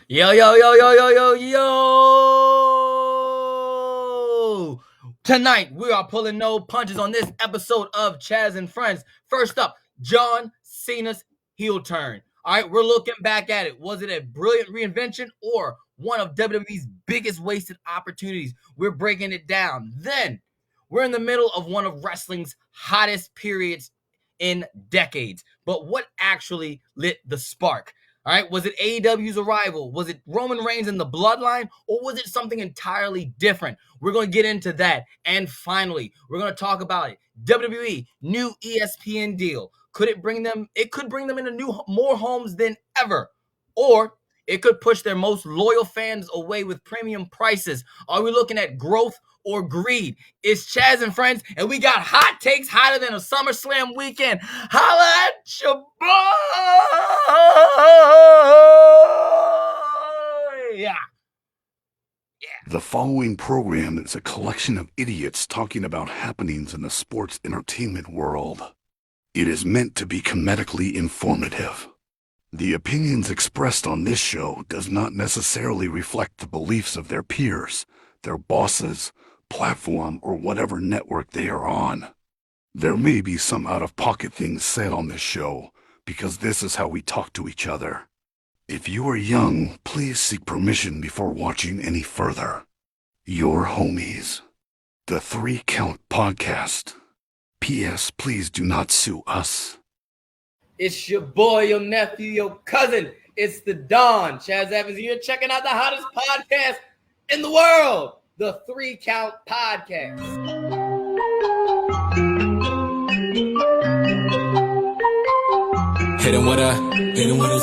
Yo, yo, yo, yo, yo, yo, yo! Tonight, we are pulling no punches on this episode of Chaz and Friends. First up, John Cena's heel turn. All right, we're looking back at it. Was it a brilliant reinvention or one of WWE's biggest wasted opportunities? We're breaking it down. Then, we're in the middle of one of wrestling's hottest periods in decades. But what actually lit the spark? All right, was it AEW's arrival? Was it Roman Reigns and the Bloodline? Or was it something entirely different? We're going to get into that. And finally, we're going to talk about it. WWE, new ESPN deal. Could it bring them? It could bring them into more homes than ever. Or it could push their most loyal fans away with premium prices. Are we looking at growth or greed? It's Chaz and Friends, and we got hot takes hotter than a SummerSlam weekend. Holla at your boy! Yeah. The following program is a collection of idiots talking about happenings in the sports entertainment world. It is meant to be comedically informative. The opinions expressed on this show does not necessarily reflect the beliefs of their peers, their bosses, platform, or whatever network they are on. There may be some out-of-pocket things said on this show, because this is how we talk to each other. If you are young, please seek permission before watching any further. Your homies. The 3 Count Podcast. P.S. Please do not sue us. It's your boy, your nephew, your cousin. It's the Don. Chaz Evans here, checking out the hottest podcast in the world, the 3 Count Podcast. Hit him with a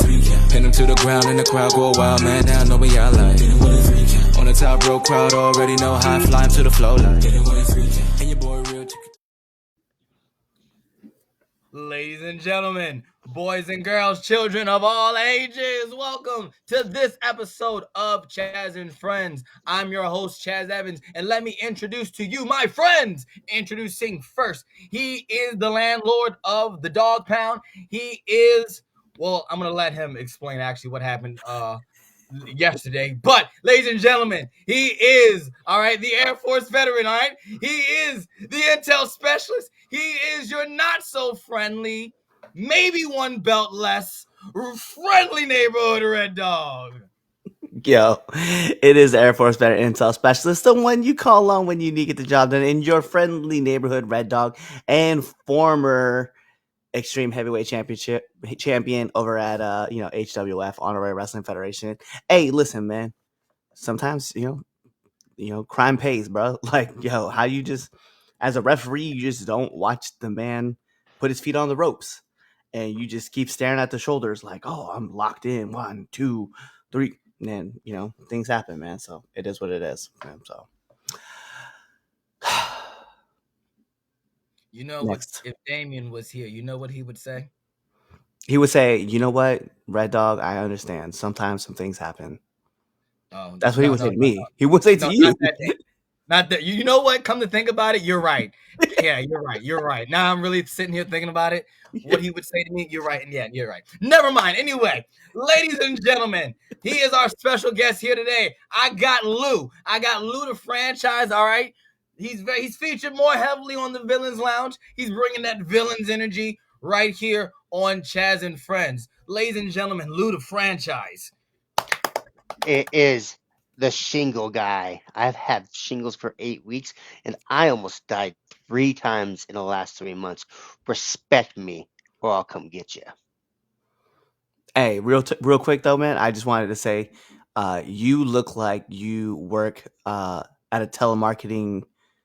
3 count. Pin him to the ground and the crowd go wild, man. Now know me, I like. Hit him with a 3 count. On the top row, crowd already know how I fly him to the flow like. Hit him with a 3 count. And your boy real chicken. Ladies and gentlemen, boys and girls, children of all ages, welcome to this episode of Chaz and Friends. I'm your host, Chaz Evans, and let me introduce to you my friends. Introducing first, he is the landlord of the Dog Pound. He is, well, I'm going to let him explain actually what happened yesterday. But, ladies and gentlemen, he is, all right, the Air Force veteran, all right? He is the intel specialist. He is your not-so-friendly, maybe one belt less, friendly neighborhood Red Dog. Yo, it is Air Force veteran intel specialist, the one you call on when you need to get the job done, in your friendly neighborhood Red Dog, and former Extreme Heavyweight champion over at HWF, Honorary Wrestling Federation. Hey, listen, man. Sometimes you know, crime pays, bro. Like, yo, how you just, as a referee, you just don't watch the man put his feet on the ropes, and you just keep staring at the shoulders, like, oh, I'm locked in. 1, 2, 3, and then things happen, man. So it is what it is, man. So. You know, Next. if Damien was here, you know what he would say? He would say, you know what, Red Dog, I understand. Sometimes some things happen. Oh, that's what he would say to me. He would say to you. Not that. You know what? Come to think about it, you're right. Yeah, you're right. You're right. Now I'm really sitting here thinking about it. What he would say to me, you're right. And yeah, you're right. Never mind. Anyway, ladies and gentlemen, he is our special guest here today. I got Lou the franchise, all right? He's featured more heavily on the Villains Lounge. He's bringing that villains energy right here on Chaz and Friends. Ladies and gentlemen, Lou the franchise. It is the shingle guy. I've had shingles for 8 weeks, and I almost died 3 times in the last 3 months. Respect me, or I'll come get you. Hey, real quick though, man. I just wanted to say, you look like you work at a telemarketing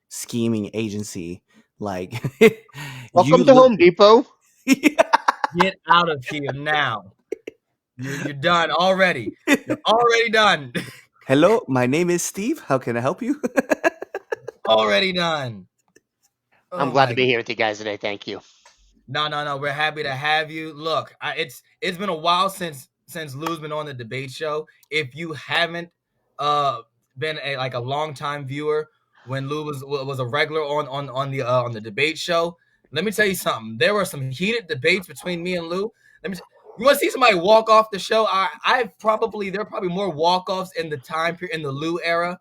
scheming agency. Like, welcome to Home Depot. Get out of here now. You're done already. You're already done. Hello, my name is Steve. How can I help you? Already done. I'm glad to be here with you guys today. Thank you. No. We're happy to have you. Look, it's been a while since Lou's been on the debate show. If you haven't been a long time viewer when Lou was a regular on the debate show, let me tell you something. There were some heated debates between me and Lou. You want to see somebody walk off the show? There are probably more walk-offs in the time period in the Lou era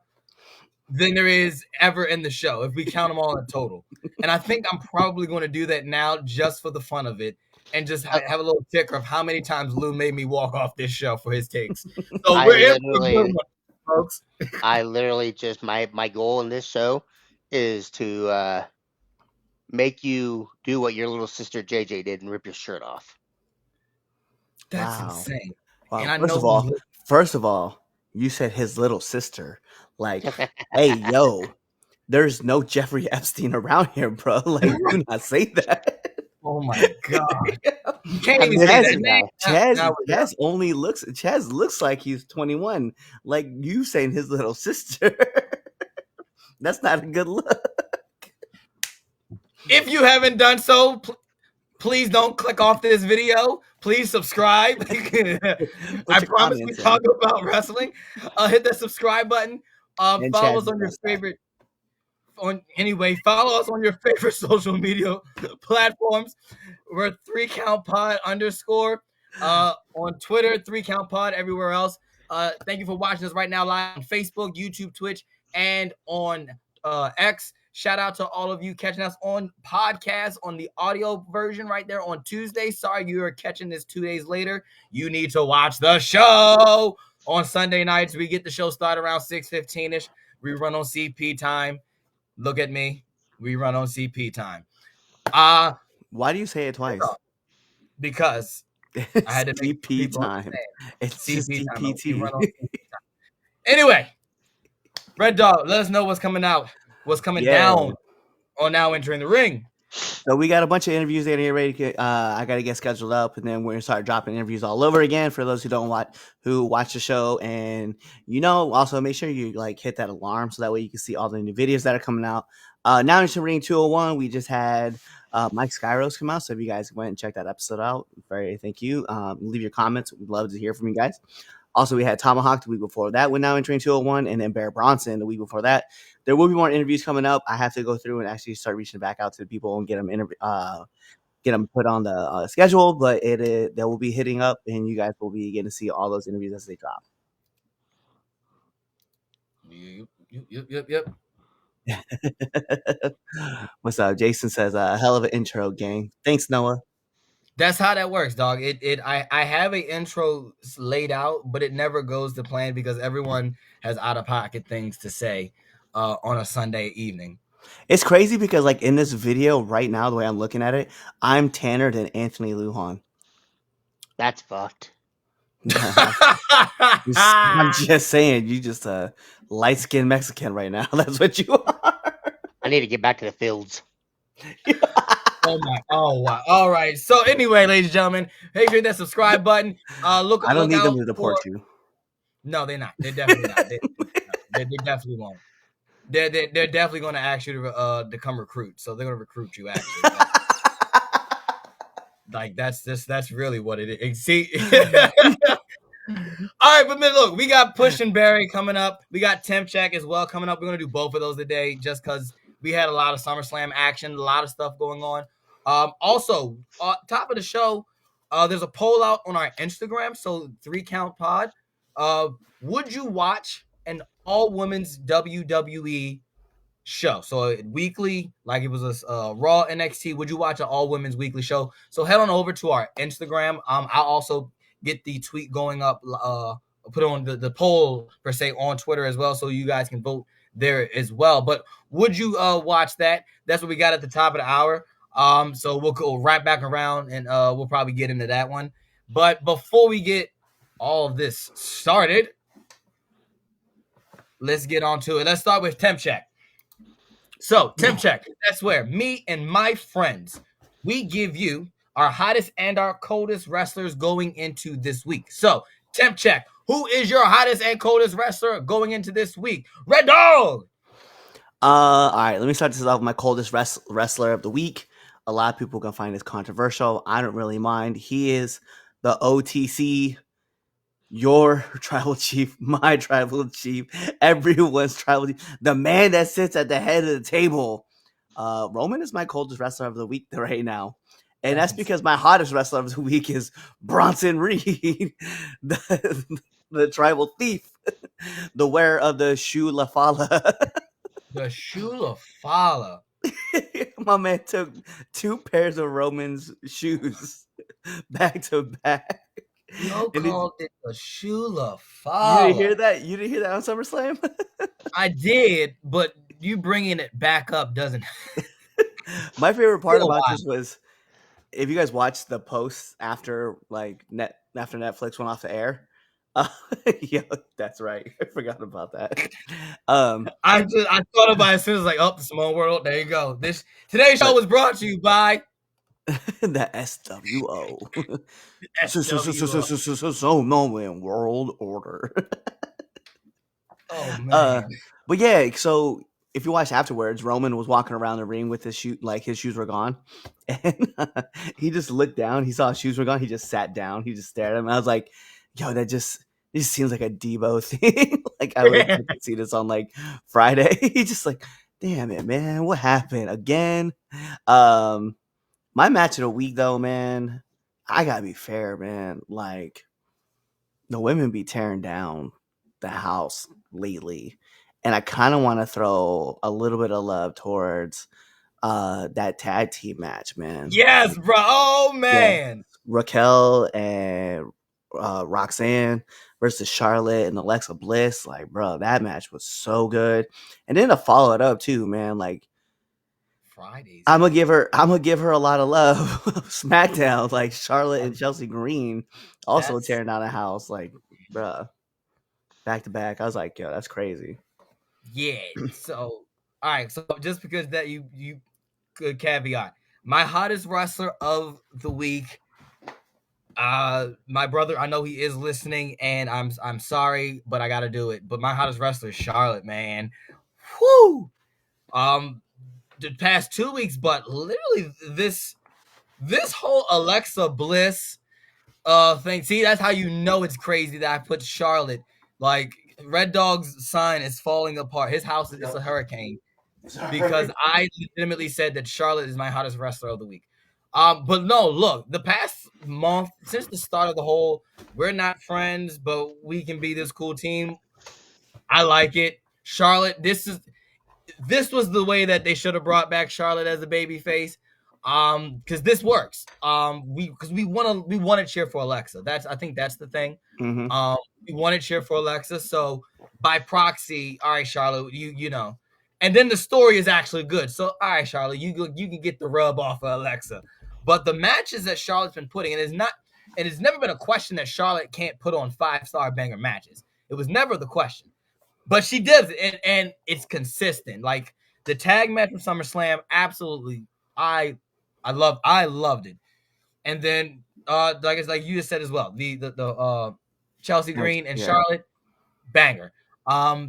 than there is ever in the show if we count them all in total. And I think I'm probably going to do that now just for the fun of it and just have a little ticker of how many times Lou made me walk off this show for his takes. So I we're in for a good literally, one, folks. I literally just my goal in this show is to make you do what your little sister JJ did and rip your shirt off. That's Wow. insane. Wow. And I know First of all, you said his little sister. Like, hey, yo, there's no Jeffrey Epstein around here, bro. Like, do not say that. oh my god. You can't I'm even the say sister that. guy. Chaz looks like he's 21. Like you saying his little sister. That's not a good look. If you haven't done so, please don't click off this video. Please subscribe. I promise we talk about wrestling. Hit that subscribe button. Follow us on your favorite. Follow us on your favorite social media platforms. We're 3CountPod _ on Twitter, 3CountPod everywhere else. Thank you for watching us right now live on Facebook, YouTube, Twitch, and on X. Shout out to all of you catching us on podcast on the audio version right there on Tuesday. Sorry you are catching this 2 days later. You need to watch the show on Sunday nights. We get the show started around 6:15ish. We run on CP time. Look at me. We run on CP time. Why do you say it twice? Because I had to make CP time. It's just CPT. Anyway, Red Dog, let us know what's coming out. What's coming down on Now Entering the Ring. So we got a bunch of interviews that are getting ready. I got to get scheduled up, and then we're gonna start dropping interviews all over again for those who don't watch the show. And also make sure you hit that alarm so that way you can see all the new videos that are coming out. Now into Ring 201, we just had Mike Skyros come out. So if you guys went and check that episode out, thank you. Leave your comments. We'd love to hear from you guys. Also, we had Tomahawk the week before that with Now Entering 201, and then Bear Bronson the week before that. There will be more interviews coming up. I have to go through and actually start reaching back out to the people and get them put on the schedule. But they will be hitting up, and you guys will be getting to see all those interviews as they drop. Yep. What's up? Jason says, hell of an intro, gang. Thanks, Noah. That's how that works, dog. I have an intro laid out, but it never goes to plan because everyone has out-of-pocket things to say on a Sunday evening. It's crazy because in this video right now, the way I'm looking at it, I'm tanner than Anthony Lujan. That's fucked. I'm just saying, you just a light-skinned Mexican right now. That's what you are. I need to get back to the fields. Oh wow. All right. So anyway, ladies and gentlemen, make sure that subscribe button. I don't need them to deport you. No, they're not. They're definitely not. They definitely won't. They're definitely going to ask you to come recruit. So they're going to recruit you actually. That's really what it is. See. All right, but look, we got Push and Barry coming up. We got Temp Check as well coming up. We're going to do both of those today just because we had a lot of SummerSlam action, a lot of stuff going on. Also, top of the show, there's a poll out on our Instagram, so 3CountPod. Would you watch an all-women's WWE show? So weekly, like it was a Raw NXT, would you watch an all-women's weekly show? So head on over to our Instagram. I'll also get the tweet going up, put on the poll, per se, on Twitter as well, so you guys can vote there as well. But would you watch that? That's what we got at the top of the hour. So we'll go right back around and we'll probably get into that one. But before we get all of this started, let's get on to it. Let's start with Temp Check. So Temp Check, that's where me and my friends, we give you our hottest and our coldest wrestlers going into this week. So Temp Check, who is your hottest and coldest wrestler going into this week? Red Dog! All right, let me start this off with my coldest wrestler of the week. A lot of people are going to find this controversial. I don't really mind. He is the OTC, your tribal chief, my tribal chief, everyone's tribal chief, the man that sits at the head of the table. Roman is my coldest wrestler of the week right now. And that's because my hottest wrestler of the week is Bronson Reed, the tribal thief, the wearer of the shoe La Fala. The Shula Fala. My man took 2 pairs of Roman's shoes back to back. Yo And called it the Shula you Fala. didn't hear that? You didn't hear that on SummerSlam? I did, but you bringing it back up doesn't. My favorite part Still about wild. this was if you guys watched the posts after after Netflix went off the air. Yeah, that's right. I forgot about that. I thought about it as soon as like, the small world. There you go. Today's show was brought to you by the SWO. SWO. So moment world order. Oh man. But yeah, so if you watch afterwards, Roman was walking around the ring with his shoe, like his shoes were gone, and he just looked down. He saw his shoes were gone. He just sat down. He just stared at him. I was like, "Yo, it just seems like a Debo thing." Like I would expect to see this on like Friday. He's just like, "Damn it, man, what happened again?" My match of the week, though, man, I gotta be fair, man. Like the women be tearing down the house lately. And I kind of want to throw a little bit of love towards that tag team match, man. Yes, bro. Oh man. Yeah. Raquel and Roxanne versus Charlotte and Alexa Bliss. Like, bro, that match was so good. And then to follow it up too, man. Like, Fridays. I'm gonna give her a lot of love. SmackDown, like Charlotte and Chelsea Green also tearing down a house. Like, bro, back to back. I was like, yo, that's crazy. Yeah. So, all right. So just because that you good caveat, my hottest wrestler of the week. My brother, I know he is listening, and I'm sorry, but I gotta do it. But my hottest wrestler is Charlotte, man. Whoo! The past 2 weeks, but literally this whole Alexa Bliss thing. See, that's how you know it's crazy that I put Charlotte. Like Red Dog's sign is falling apart. His house is a hurricane because I legitimately said that Charlotte is my hottest wrestler of the week. But no, look, the past month, since the start of the whole we're not friends, but we can be this cool team, I like it. Charlotte, this was the way that they should have brought back Charlotte as a baby face. Because this works. We want to cheer for Alexa. I think that's the thing. Mm-hmm. We want to cheer for Alexa. So by proxy, all right, Charlotte, you know. And then the story is actually good. So all right, Charlotte, you can get the rub off of Alexa. But the matches that Charlotte's been putting, and it's never been a question that Charlotte can't put on 5-star banger matches. It was never the question. But she does it, and it's consistent. Like the tag match from SummerSlam, absolutely, I loved it. And then, like you just said as well, the Chelsea Green and Charlotte, banger.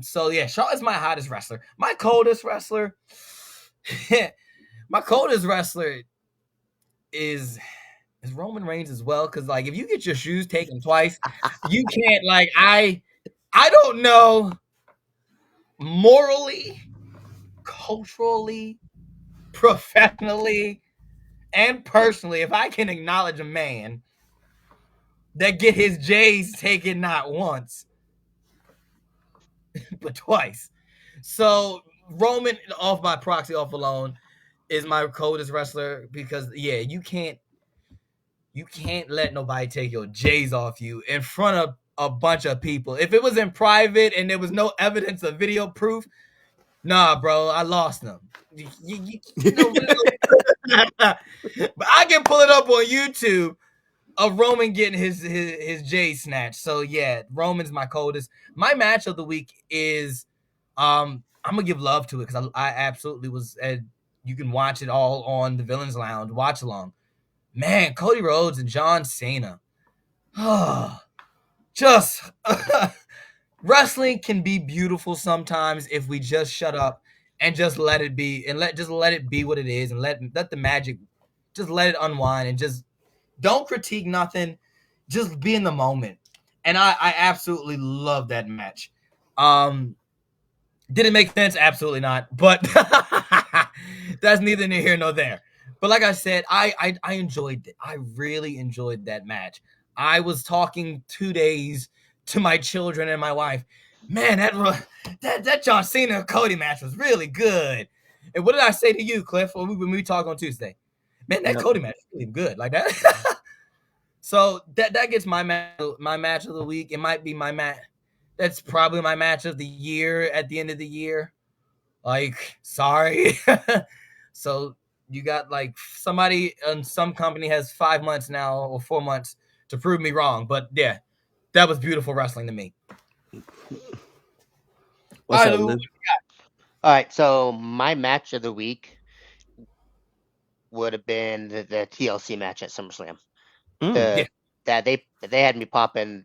So yeah, Charlotte's my hottest wrestler. My coldest wrestler is Roman Reigns as well. Because like, if you get your shoes taken twice, you can't. Like, I don't know. Morally, culturally, professionally, and personally, if I can acknowledge a man that get his J's taken not once, but twice. So Roman, off my proxy, off alone, is my coldest wrestler because you can't let nobody take your J's off you in front of a bunch of people. If it was in private and there was no evidence of video proof, nah, bro, I lost them. But I can pull it up on YouTube of Roman getting his J snatched. So yeah, Roman's my coldest. My match of the week is I'm gonna give love to it because I absolutely was. You can watch it all on the Villains Lounge watch along. Man, Cody Rhodes and John Cena. Just wrestling can be beautiful sometimes if we just shut up and just let it be and let it be what it is and let the magic just let it unwind and just don't critique nothing. Just be in the moment. And I absolutely love that match. Did it make sense? Absolutely not. But that's neither near here nor there. But like I said, I enjoyed it. I really enjoyed that match. I was talking 2 days to my children and my wife. Man, that John Cena Cody match was really good. And what did I say to you, Cliff, when we talked on Tuesday? Man, that Yep. Cody match is really good. Like that. So that gets my match of the week. It might be my match. That's probably my match of the year at the end of the year. Like, sorry. So you got like somebody in some company has 5 months now or 4 months to prove me wrong. But yeah, that was beautiful wrestling to me. What's All up, right, Lou. Luke? All right, so my match of the week would have been the TLC match at SummerSlam. Mm. Yeah, The that they had me popping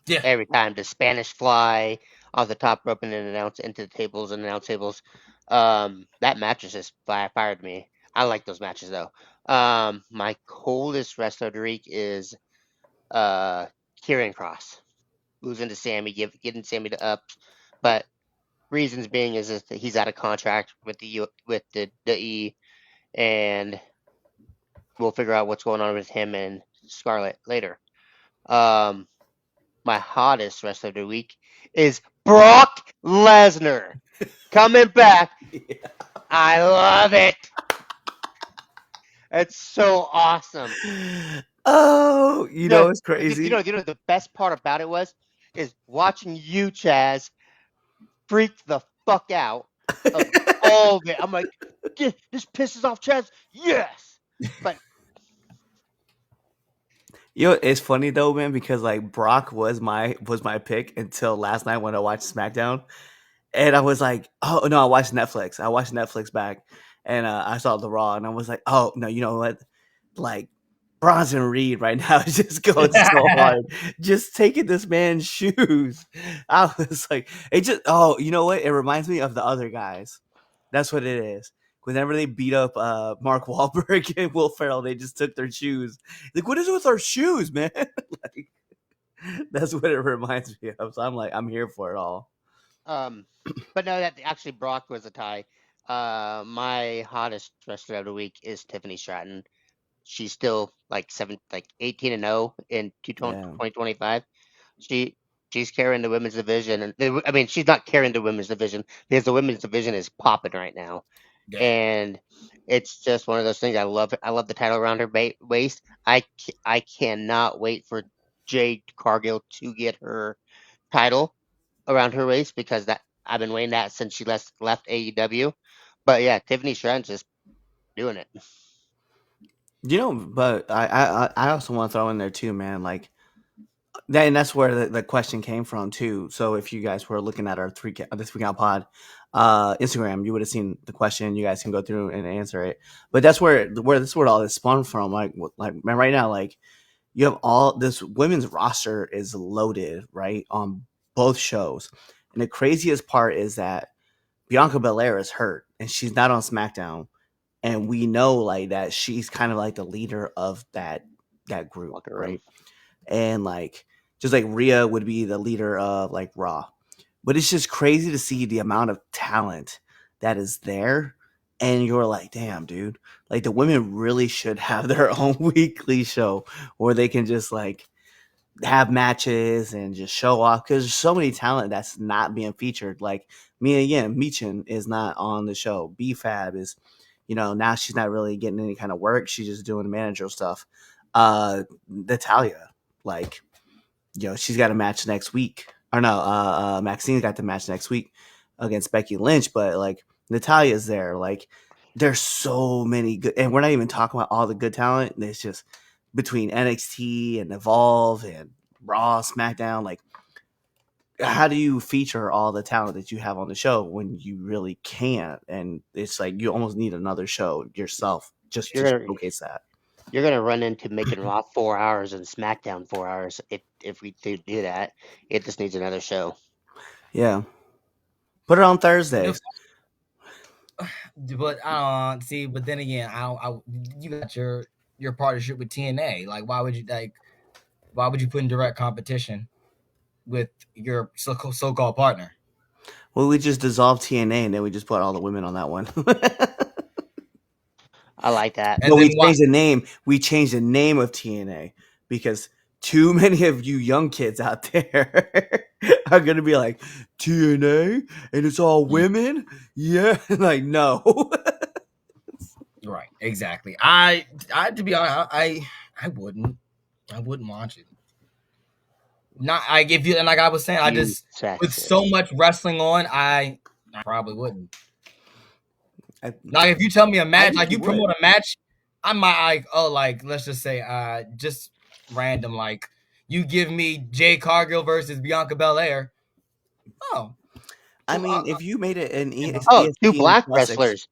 yeah. every time. The Spanish fly off the top rope and then announce into the tables and announce tables. That match just fired me. I like those matches though. My coldest wrestler of the week is Kieran Cross, losing to Sammy, getting Sammy to up, but reasons being is that he's out of contract with the E, and we'll figure out what's going on with him and Scarlett later. Um, my hottest wrestler of the week is Brock Lesnar coming back. I love it. It's so awesome. Oh, you know it's You crazy. know the best part about it is watching you, Chaz, freak the fuck out of all of it. I'm like, this pisses off Chaz. Yes, but You know, it's funny though, man, because like Brock was my pick until last night when I watched SmackDown, and I was like, oh no, I watched Netflix. I watched Netflix back, and I saw the Raw, and I was like, oh no, you know what? Like Bronson Reed right now is just going so hard, just taking this man's shoes. I was like, it just oh, you know what? It reminds me of the other guys. That's what it is. Whenever they beat up Mark Wahlberg and Will Ferrell, they just took their shoes. Like, what is it with our shoes, man? Like, that's what it reminds me of. So I'm like, I'm here for it all. um, but no, that actually Brock was a tie. My hottest wrestler of the week is Tiffany Stratton. She's still like 18-0 in Yeah. 2025. She she's carrying the women's division, and I mean she's not carrying the women's division because the women's division is popping right now, Yeah. and it's just one of those things. I love it. I love the title around her waist. I cannot wait for Jade Cargill to get her title around her waist because that I've been waiting that since she left AEW. But yeah, Tiffany Stratton's just doing it. You know, but I also want to throw in there too, man. Like, and that's where the question came from too. So if you guys were looking at our the 3 count pod Instagram, you would have seen the question. You guys can go through and answer it. But that's where this where all this spun from. Like man, right now, like you have all this women's roster is loaded right on both shows, and the craziest part is that Bianca Belair is hurt and she's not on SmackDown, and we know like that she's kind of like the leader of that group, Locker room. right? And like just like Rhea would be the leader of like Raw. But it's just crazy to see the amount of talent that is there. And you're like, damn, dude, like the women really should have their own weekly show where they can just like have matches and just show off because there's so many talent that's not being featured. Like me again, Michin is not on the show. BFAB is, now she's not really getting any kind of work. She's just doing manager stuff. Natalia, like, she's got a match next week. Or no, Maxine's got the match next week against Becky Lynch, but like Natalia's there. Like, there's so many good, and we're not even talking about all the good talent. There's just between NXT and Evolve and Raw, SmackDown. Like, how do you feature all the talent that you have on the show when you really can't? And it's like you almost need another show yourself just You're to gonna showcase that. you're gonna run into making Raw 4 hours and SmackDown 4 hours if we do that. It just needs another show. Yeah, put it on You know, Thursdays. but see. But then again, you got your partnership with TNA. Like, why would you put in direct competition with your so-called partner? Well, we just dissolved TNA and then we just put all the women on that one. I like that. And But then we changed the name. We changed the name of TNA because too many of you young kids out there are gonna be like TNA and it's all women. Yeah, like no. right, exactly. I to be honest, I wouldn't watch it. Not like if you and like I was saying, I You just with sexist. so much wrestling on, I probably wouldn't. I, Like if you tell me a I match, think like you you would. promote a match, I might like like let's just say just random like you give me Jay Cargill versus Bianca Belair. Oh, I cool. mean, if you made it an Oh, two ESPN black Plus, wrestlers.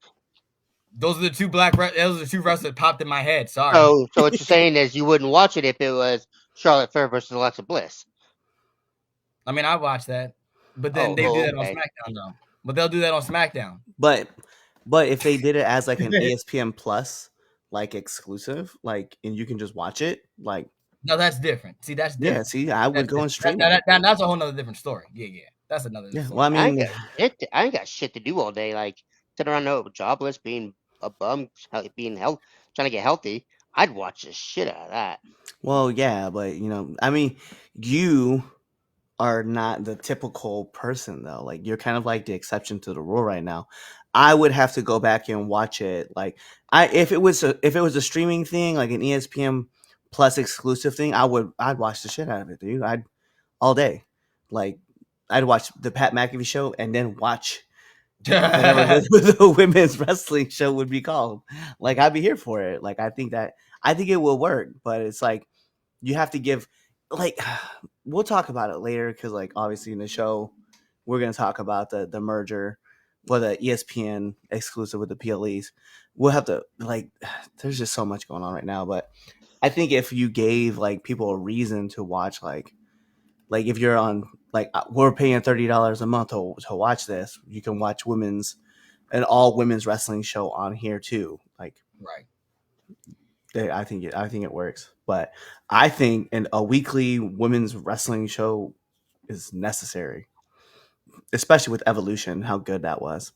Those are the two those are the two wrestlers that popped in my head. Sorry. So what you're saying is you wouldn't watch it if it was Charlotte Flair versus Alexa Bliss. I mean, I watch that, but then they do Oh, that on okay. SmackDown though. But they'll do that on SmackDown. but if they did it as like an ESPN Plus like exclusive, like and you can just watch it, like No, that's different. See, that's yeah, different. see, I would That's go and different. stream it. That's a whole nother different story. Yeah, yeah. That's another Yeah, well, I story. mean, I ain't got shit to do all day. Like sitting around jobless, being a bum, being trying to get healthy. I'd watch the shit out of that. well, yeah, but I mean, you are not the typical person though. Like you're kind of like the exception to the rule right now. I would have to go back and watch it. Like if it was a streaming thing, like an ESPN Plus exclusive thing, I'd watch the shit out of it, dude. I'd all day. Like I'd watch the Pat McAfee show and then watch whatever the women's wrestling show would be called. Like I'd be here for it. Like I think it will work, but it's like you have to give like we'll talk about it later because like obviously in the show we're gonna talk about the merger, well the ESPN exclusive with the PLEs. We'll have to like there's just so much going on right now, but I think if you gave like people a reason to watch like if you're on like we're paying $30 a month to watch this, you can watch an all women's wrestling show on here too. Like right. I think it works, but I think a weekly women's wrestling show is necessary, especially with Evolution. How good that was,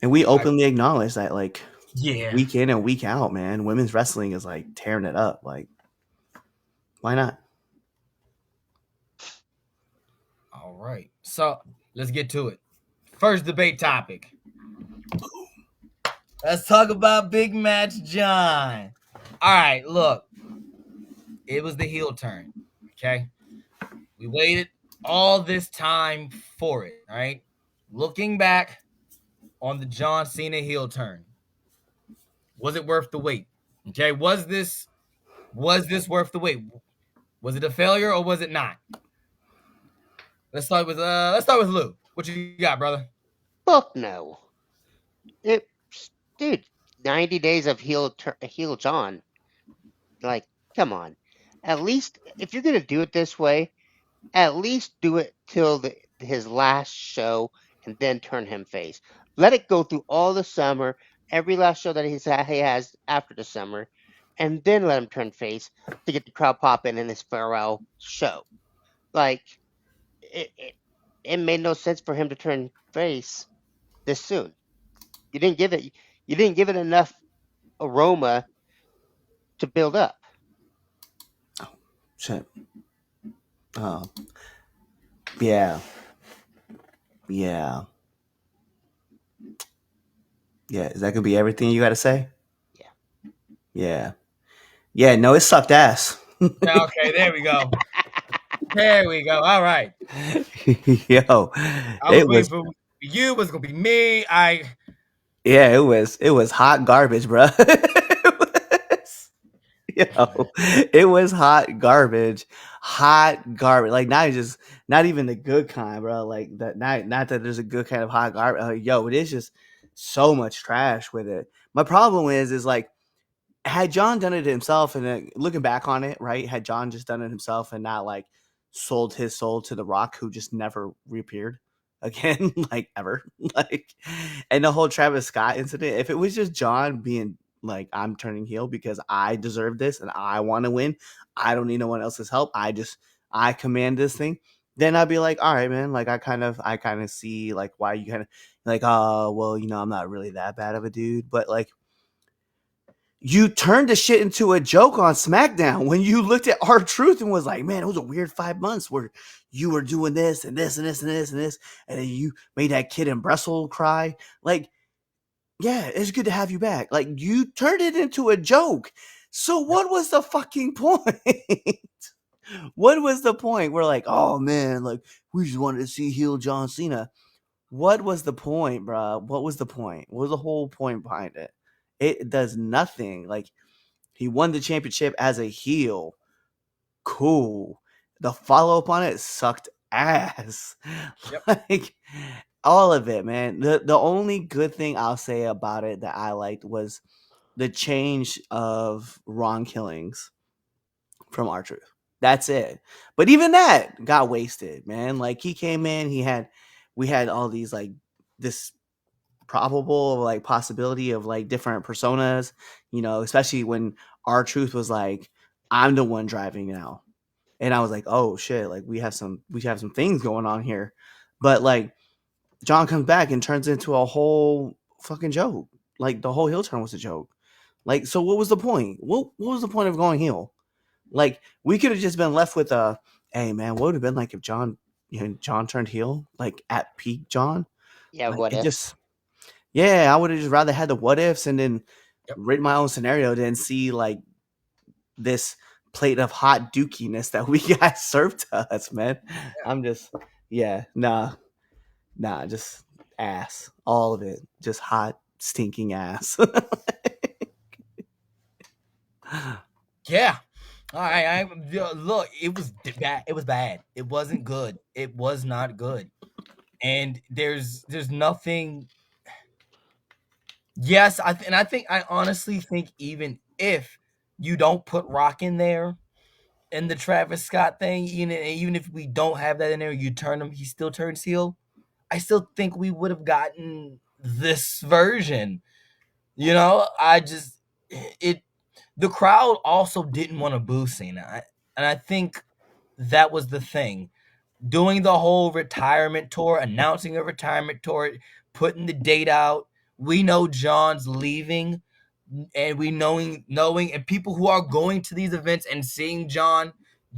and we openly acknowledge that, like Yeah. week in and week out, man, women's wrestling is like tearing it up. Like, why not? All right. So let's get to it. First debate topic. Let's talk about Big Match John. All right, look. It was the heel turn. Okay. We waited all this time for it. All right. Looking back on the John Cena heel turn, was it worth the wait? Okay. Was this worth the wait? Was it a failure or was it not? Let's start with Lou. What you got, brother? Fuck no. It, dude, 90 days of heel John. Like, come on. At least if you're gonna do it this way, at least do it till his last show and then turn him face. Let it go through all the summer, every last show that he has after the summer, and then let him turn face to get the crowd popping in his farewell show. Like it made no sense for him to turn face this soon. You didn't give it enough aroma to build up. Shit. Oh, yeah, yeah, yeah. Is that gonna be everything you got to say? Yeah. Yeah, yeah. No, it sucked ass. Okay, there we go. There we go. All right. Yo, I it was was. waiting for you. Was gonna be me. Yeah, it was hot garbage, bro. It was hot garbage, hot garbage. Like not even the good kind, bro. Like that, not that there's a good kind of hot garbage. Yo, it is just so much trash with it. My problem is like had John done it himself, and then looking back on it, right? Had John just done it himself and not like sold his soul to The Rock, who just never reappeared again, like ever, like, and the whole Travis Scott incident. If it was just John being like, I'm turning heel because I deserve this and I want to win, I don't need no one else's help. I command this thing. then I'd be like, all right, man, like I kind of see like why you kind of like, oh, well, I'm not really that bad of a dude, but like you turned the shit into a joke on SmackDown when you looked at R-Truth and was like, man, it was a weird 5 months where you were doing this and this and this and this and this, and then you made that kid in Brussels cry. Like, yeah, it's good to have you back. Like, you turned it into a joke. So what was the fucking point? What was the point? We're like, oh man, like we just wanted to see heel John Cena. What was the point, bro? What was the point? What was the whole point behind it? It does nothing. Like, he won the championship as a heel. Cool. The follow up on it sucked ass. Yep. Like, all of it, man. The only good thing I'll say about it that I liked was the change of Ron Killings from R-Truth. That's it. But even that got wasted, man. Like, he came in, we had all these like this probable like possibility of like different personas, especially when R-Truth was like, I'm the one driving now. And I was like, oh shit, like we have some things going on here. But like John comes back and turns into a whole fucking joke. Like the whole heel turn was a joke. Like, so what was the point? What was the point of going heel? Like, we could have just been left with a, hey man, what would have been like if John turned heel, like at peak John? Yeah, Like, what it if? just, yeah, I would have just rather had the what ifs and then Yep. written my own scenario than see like this plate of hot dookiness that we got served to us, man. I'm just, yeah, nah, just ass, all of it, just hot, stinking ass. Yeah. All right. Look. It was bad. It was bad. It wasn't good. It was not good. And there's nothing. Yes, I honestly think even if you don't put Rock in there in the Travis Scott thing, even if we don't have that in there, you turn him, he still turns heel. I still think we would have gotten this version. I just it the crowd also didn't want to boo Cena, and I think that was the thing. Doing the whole retirement tour, announcing a retirement tour, putting the date out. We know John's leaving, and we knowing, and people who are going to these events and seeing John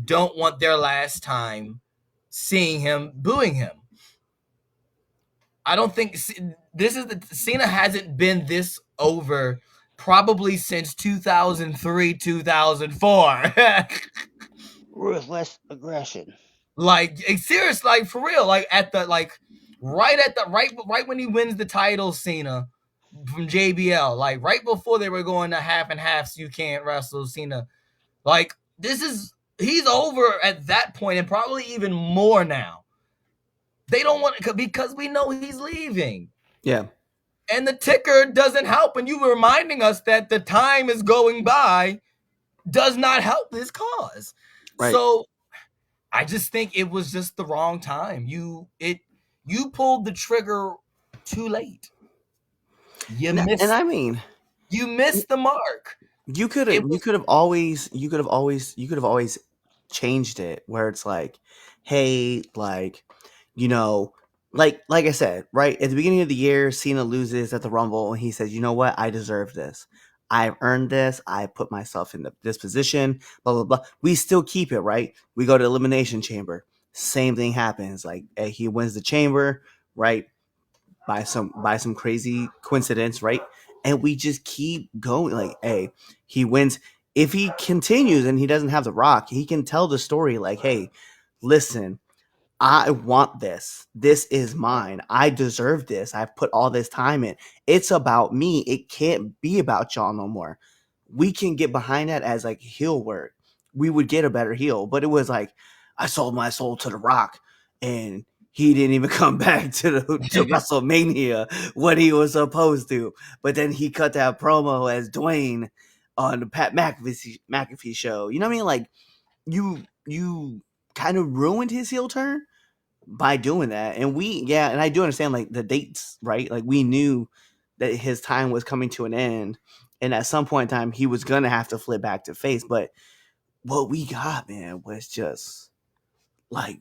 don't want their last time seeing him booing him. I don't think this is Cena hasn't been this over probably since 2003, 2004. Ruthless aggression. Like, serious, like for real, like at the like right when he wins the title, Cena from JBL, like right before they were going to half and half, so you can't wrestle Cena. Like, he's over at that point, and probably even more now. They don't want it because we know he's leaving. Yeah. And the ticker doesn't help, and you reminding us that the time is going by does not help his cause. Right. So I just think it was just the wrong time. You pulled the trigger too late. You missed the mark. You could have always changed it where it's like, hey, like, like I said, right at the beginning of the year, Cena loses at the Rumble and he says, you know what, I deserve this. I've earned this. I put myself in this position, blah, blah, blah. We still keep it, right? We go to Elimination Chamber. Same thing happens. Like, he wins the chamber, right? By some crazy coincidence, right? And we just keep going. Like, hey, he wins. If he continues and he doesn't have the Rock, he can tell the story like, hey, listen, I want this. This is mine. I deserve this. I've put all this time in. It's about me. It can't be about y'all no more. We can get behind that as like heel work. We would get a better heel. But it was like, I sold my soul to the Rock and he didn't even come back to WrestleMania what he was supposed to. But then he cut that promo as Dwayne on the Pat McAfee show. You know what I mean? Like, you kind of ruined his heel turn by doing that. And and I do understand like the dates, right? Like, we knew that his time was coming to an end, and at some point in time he was gonna have to flip back to face. But what we got, man, was just like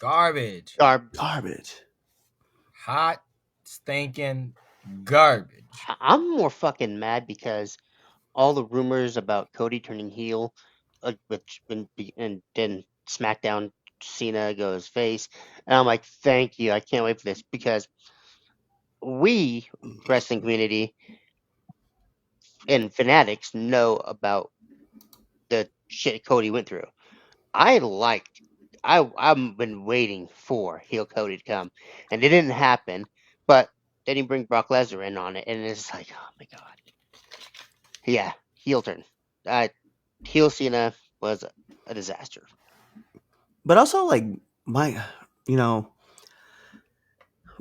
Garbage. Garbage. Hot, stinking garbage. I'm more fucking mad because all the rumors about Cody turning heel, and then SmackDown Cena goes face, and I'm like, thank you, I can't wait for this because we wrestling community and fanatics know about the shit Cody went through. I liked. I've been waiting for heel Cody to come, and it didn't happen. But then you bring Brock Lesnar in on it, and it's like, oh my god, yeah, heel turn. Uh, heel Cena was a disaster. But also, like, you know,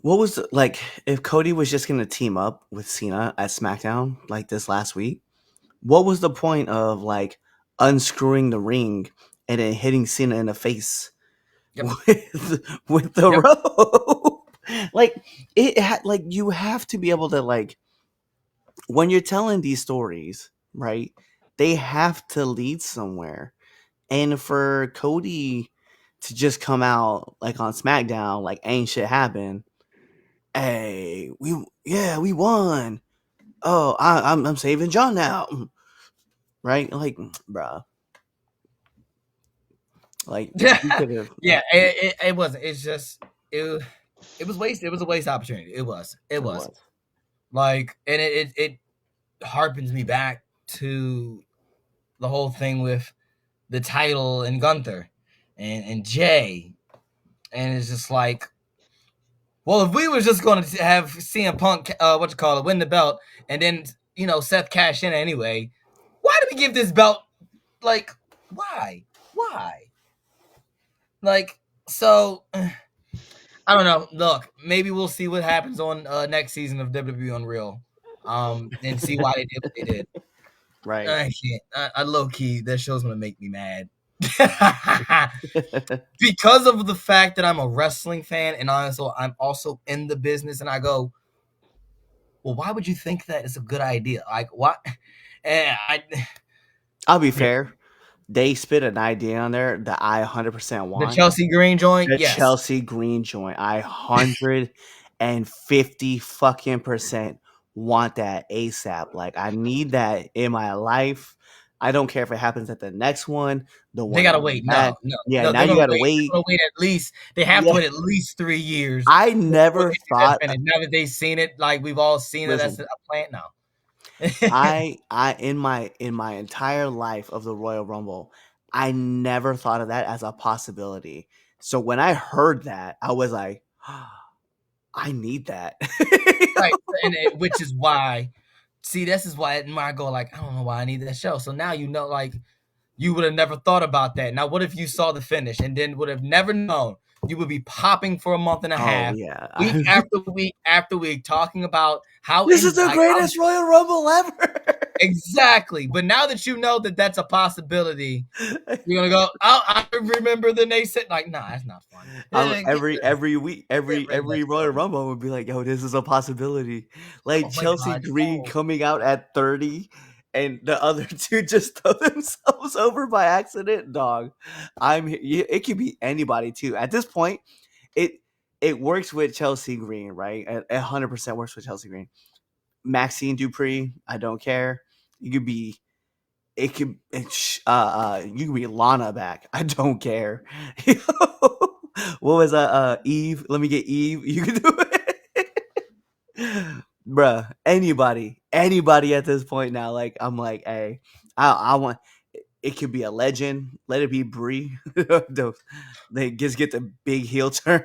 what was like if Cody was just gonna team up with Cena at SmackDown like this last week? What was the point of like unscrewing the ring and then hitting Cena in the face Yep. with the Yep. rope? Like like you have to be able to like when you're telling these stories, right? They have to lead somewhere. And for Cody to just come out like on SmackDown, like ain't shit happened. Hey, we won. Oh, I'm saving John now, right? Like, bruh, like you could have. Yeah, it wasn't. It's just it was wasted. It was a waste opportunity. It was. It It was. was. Like, and it harpens me back to the whole thing with the title and Gunther and Jay, and it's just like, well, if we was just going to have CM Punk, win the belt, and then Seth cash in anyway, why do we give this belt? Like, why? Like, so I don't know. Look, maybe we'll see what happens on next season of WWE Unreal, and see why they did what they did. Right. I can't. I low key, that show's gonna make me mad. Because of the fact that I'm a wrestling fan and I'm also in the business, and I go, well, why would you think that is a good idea? Like, what? I'll be fair. They spit an idea on there that I 100% The want. Chelsea Green joint, The yes. Chelsea Green joint. I 150 fucking percent want that ASAP. Like I need that in my life. I don't care if it happens at the next one. The one They gotta after wait. that. No. Yeah, now They're you gonna gotta wait. wait. They're gonna wait at least. They have to Yeah, wait at least 3 years I before never they do that thought. finish. Now that they've seen it, like we've all seen it, that's Listen, a plant now. I in my entire life of the Royal Rumble, I never thought of that as a possibility. So when I heard that, I was like, I need that. Right, which is why. See, this is why I go like, I don't know why I need that show. So now like you would have never thought about that. Now, what if you saw the finish and then would have never known? You would be popping for a month and a Oh half, yeah. week after week after week, talking about how This is the like, greatest Royal Rumble ever. exactly. But now that you know that that's a possibility, you're gonna go, oh, I remember the they said like, nah, that's not funny. Every week, Get rid of that every Royal show. Rumble would be like, yo, this is a possibility. Like Oh my Chelsea god, Green no. coming out at 30 and the other two just throw themselves over by accident, dog. It could be anybody too. At this point, it it works with Chelsea Green, right? 100% works with Chelsea Green. Maxine Dupree, I don't care. You could be you can be Lana back. I don't care. What was Eve? Let me get Eve. You can do it. Bruh, anybody at this point now, like I'm like, hey, I want it could be a legend. Let it be Brie. They just get the big heel turn.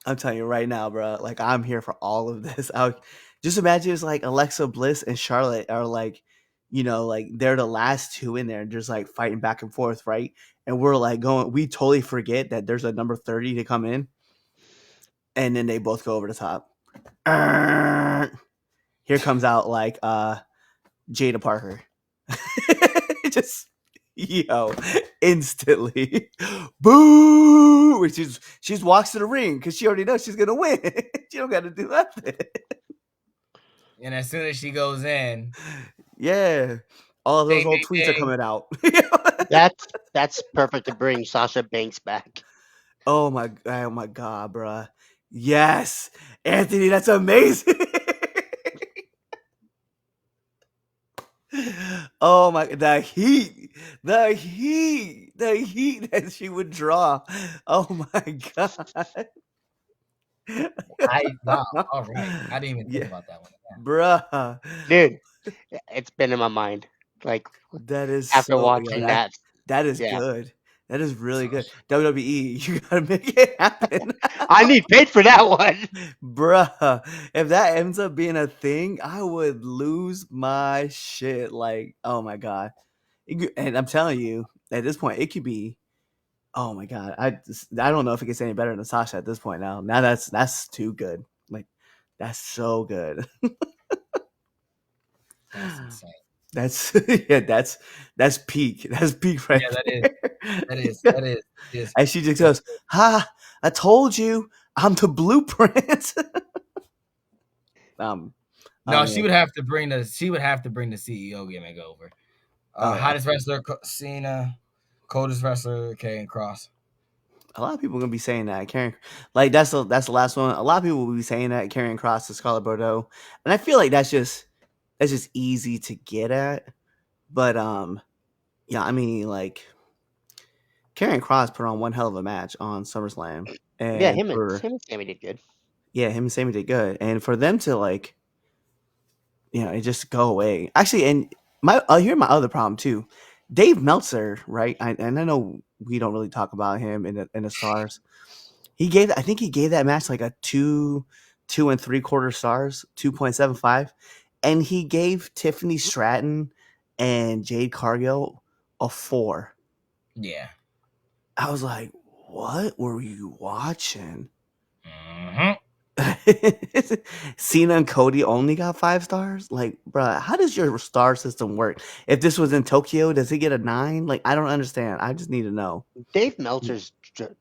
I'm telling you right now, bro. Like I'm here for all of this. Just imagine it's like Alexa Bliss and Charlotte are like, like they're the last two in there, just like fighting back and forth, right? And we're like going, we totally forget that there's a number 30 to come in, and then they both go over the top. Here comes out like Jada Parker, just instantly, boo! She's walks to the ring because she already knows she's gonna win. She don't got to do nothing. And as soon as she goes in, Yeah, All of those Ding, old ding, tweets are ding. coming out. That's perfect to bring Sasha Banks back. Oh my god, bruh. Yes, Anthony, that's amazing. Oh my, the heat that she would draw. Oh my god. Wow. All right. I didn't even think Yeah, about that one. bruh. Dude, it's been in my mind. Like That is after so, yeah, watching that. that is Yeah. good. That is really good. Sasha. WWE, you gotta make it happen. I need paid for that one. Bruh, if that ends up being a thing, I would lose my shit. Like, oh my god. And I'm telling you, at this point, it could be. Oh my god, I don't know if it gets any better than Sasha at this point. Now that's too good. Like, that's so good. That's insane. That's yeah, that's peak. That's peak right Yeah, that is. That is. there. That is. Is And she just so goes, "Ha! I told you, I'm the blueprint." um, no, yeah. she would have to bring the CEO gimmick over. Oh yeah. Hottest wrestler Cena, coldest wrestler Karrion Cross. A lot of people are gonna be saying that Karen, like that's the last one. A lot of people will be saying that Karrion Cross to Scarlett Bordeaux, and I feel like that's just easy to get at. But yeah, I mean, like Karrion Cross put on one hell of a match on SummerSlam, Yeah, and him and for him and Sammy did good. him and Sammy did good, and for them to like, it just go away. Actually, and here's my other problem too. Dave Meltzer, right? And I know we don't really talk about him in the stars. I think he gave that match like a 2.75 stars, 2.75, and he gave Tiffany Stratton and Jade Cargill a 4. Yeah. I was like, what were you watching? Mm-hmm. Cena and Cody only got 5 stars. Like, bruh, how does your star system work? If this was in Tokyo, does he get a 9? Like, I don't understand. I just need to know. Dave Meltzer's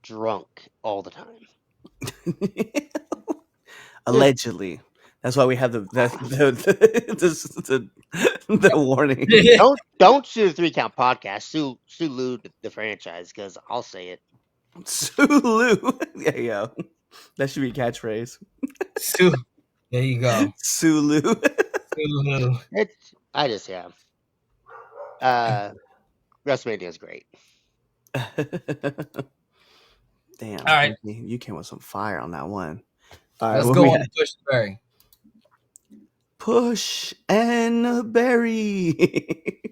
drunk all the time. Dude, Allegedly, that's why we have the warning. don't sue the 3 Count podcast. Sue Lou the franchise because I'll say it. Sulu. There you go. That should be a catchphrase. Sue. There you go. Sulu. Sue. It's yeah. WrestleMania is great. Damn. All right. You came with some fire on that one. All right. Let's What go we on had? to Push the Berry. Push and Berry.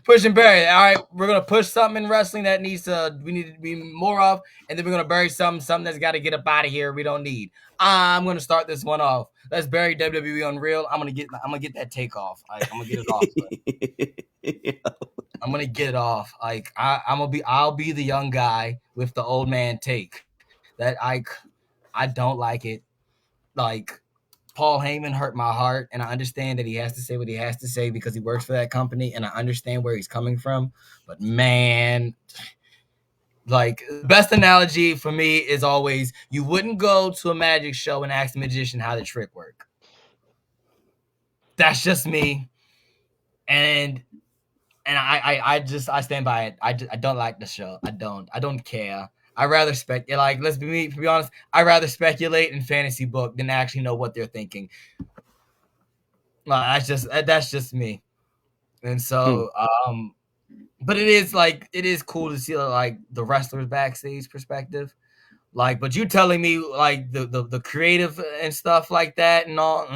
Push and bury. All right, we're gonna push something in wrestling that we need to be more of, and then we're gonna bury something that's got to get up out of here. We don't need. I'm gonna start this one off. Let's bury WWE Unreal. I'm gonna get that take off. Like, I'm gonna get it off. I'm gonna get it off. Like, I'll be the young guy with the old man take. That I don't like it. Like, Paul Heyman hurt my heart, and I understand that he has to say what he has to say because he works for that company, and I understand where he's coming from. But man, like, best analogy for me is always you wouldn't go to a magic show and ask the magician how the trick work. That's just me, and I stand by it. I don't like the show. I don't care. I rather like, let's be honest. I rather speculate and fantasy book than actually know what they're thinking. That's just me. And so, but it is cool to see like the wrestlers backstage perspective. Like, but you telling me like the creative and stuff like that and all.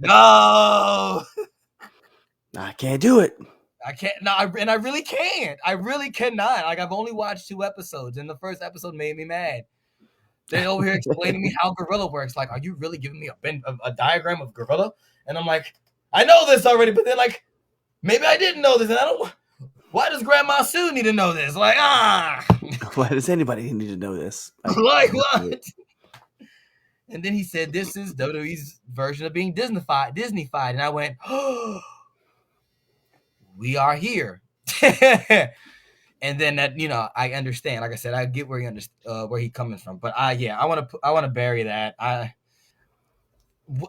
No, I can't do it. I can't. No, and I really can't. I really cannot. Like, I've only watched 2 episodes, and the first episode made me mad. They're over here explaining to me how Gorilla works. Like, are you really giving me a diagram of Gorilla? And I'm like, I know this already, but they're like, maybe I didn't know this, and I don't. Why does Grandma Sue need to know this? Like, Why does anybody need to know this? like what? And then he said, "This is WWE's version of being Disneyfied," and I went, "Oh, we are here." And then that, I understand. Like I said, I get where he coming from. But I want to bury that.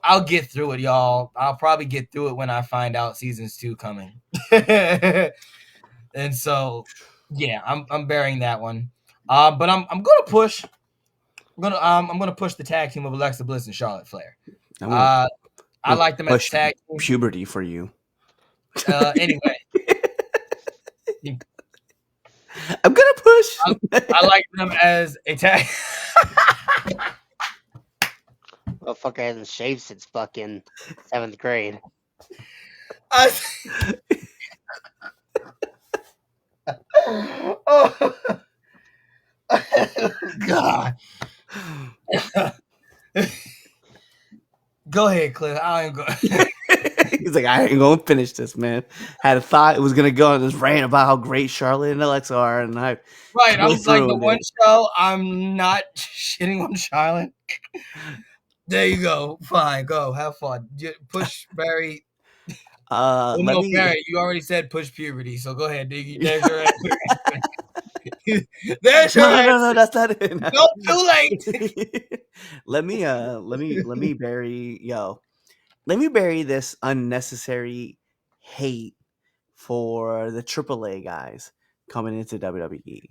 I'll get through it, y'all. I'll probably get through it when I find out seasons 2 coming. And so, yeah, I'm bearing that one. But I'm gonna push. I'm gonna push the tag team of Alexa Bliss and Charlotte Flair. I'm gonna, Uh, I I'm gonna like them as a push tag team. puberty for you. Anyway, I'm gonna push. I like them as a tag. Motherfucker hasn't shaved since fucking 7th grade. I, oh, God. Go ahead, Cliff. I ain't going. He's like, I ain't gonna finish this, man. Had a thought it was gonna go on this rant about how great Charlotte and Alexa are, and I Right, I'm just like the ruined one it. show I'm not shitting on Charlotte. There you go. Fine, go have fun. Push Barry. Well, Let no, me. Barry, you already said push puberty, so go ahead, Diggy. There's your answer. There's your No, answer. that's not it. No, too late. let me bury this unnecessary hate for the AAA guys coming into WWE.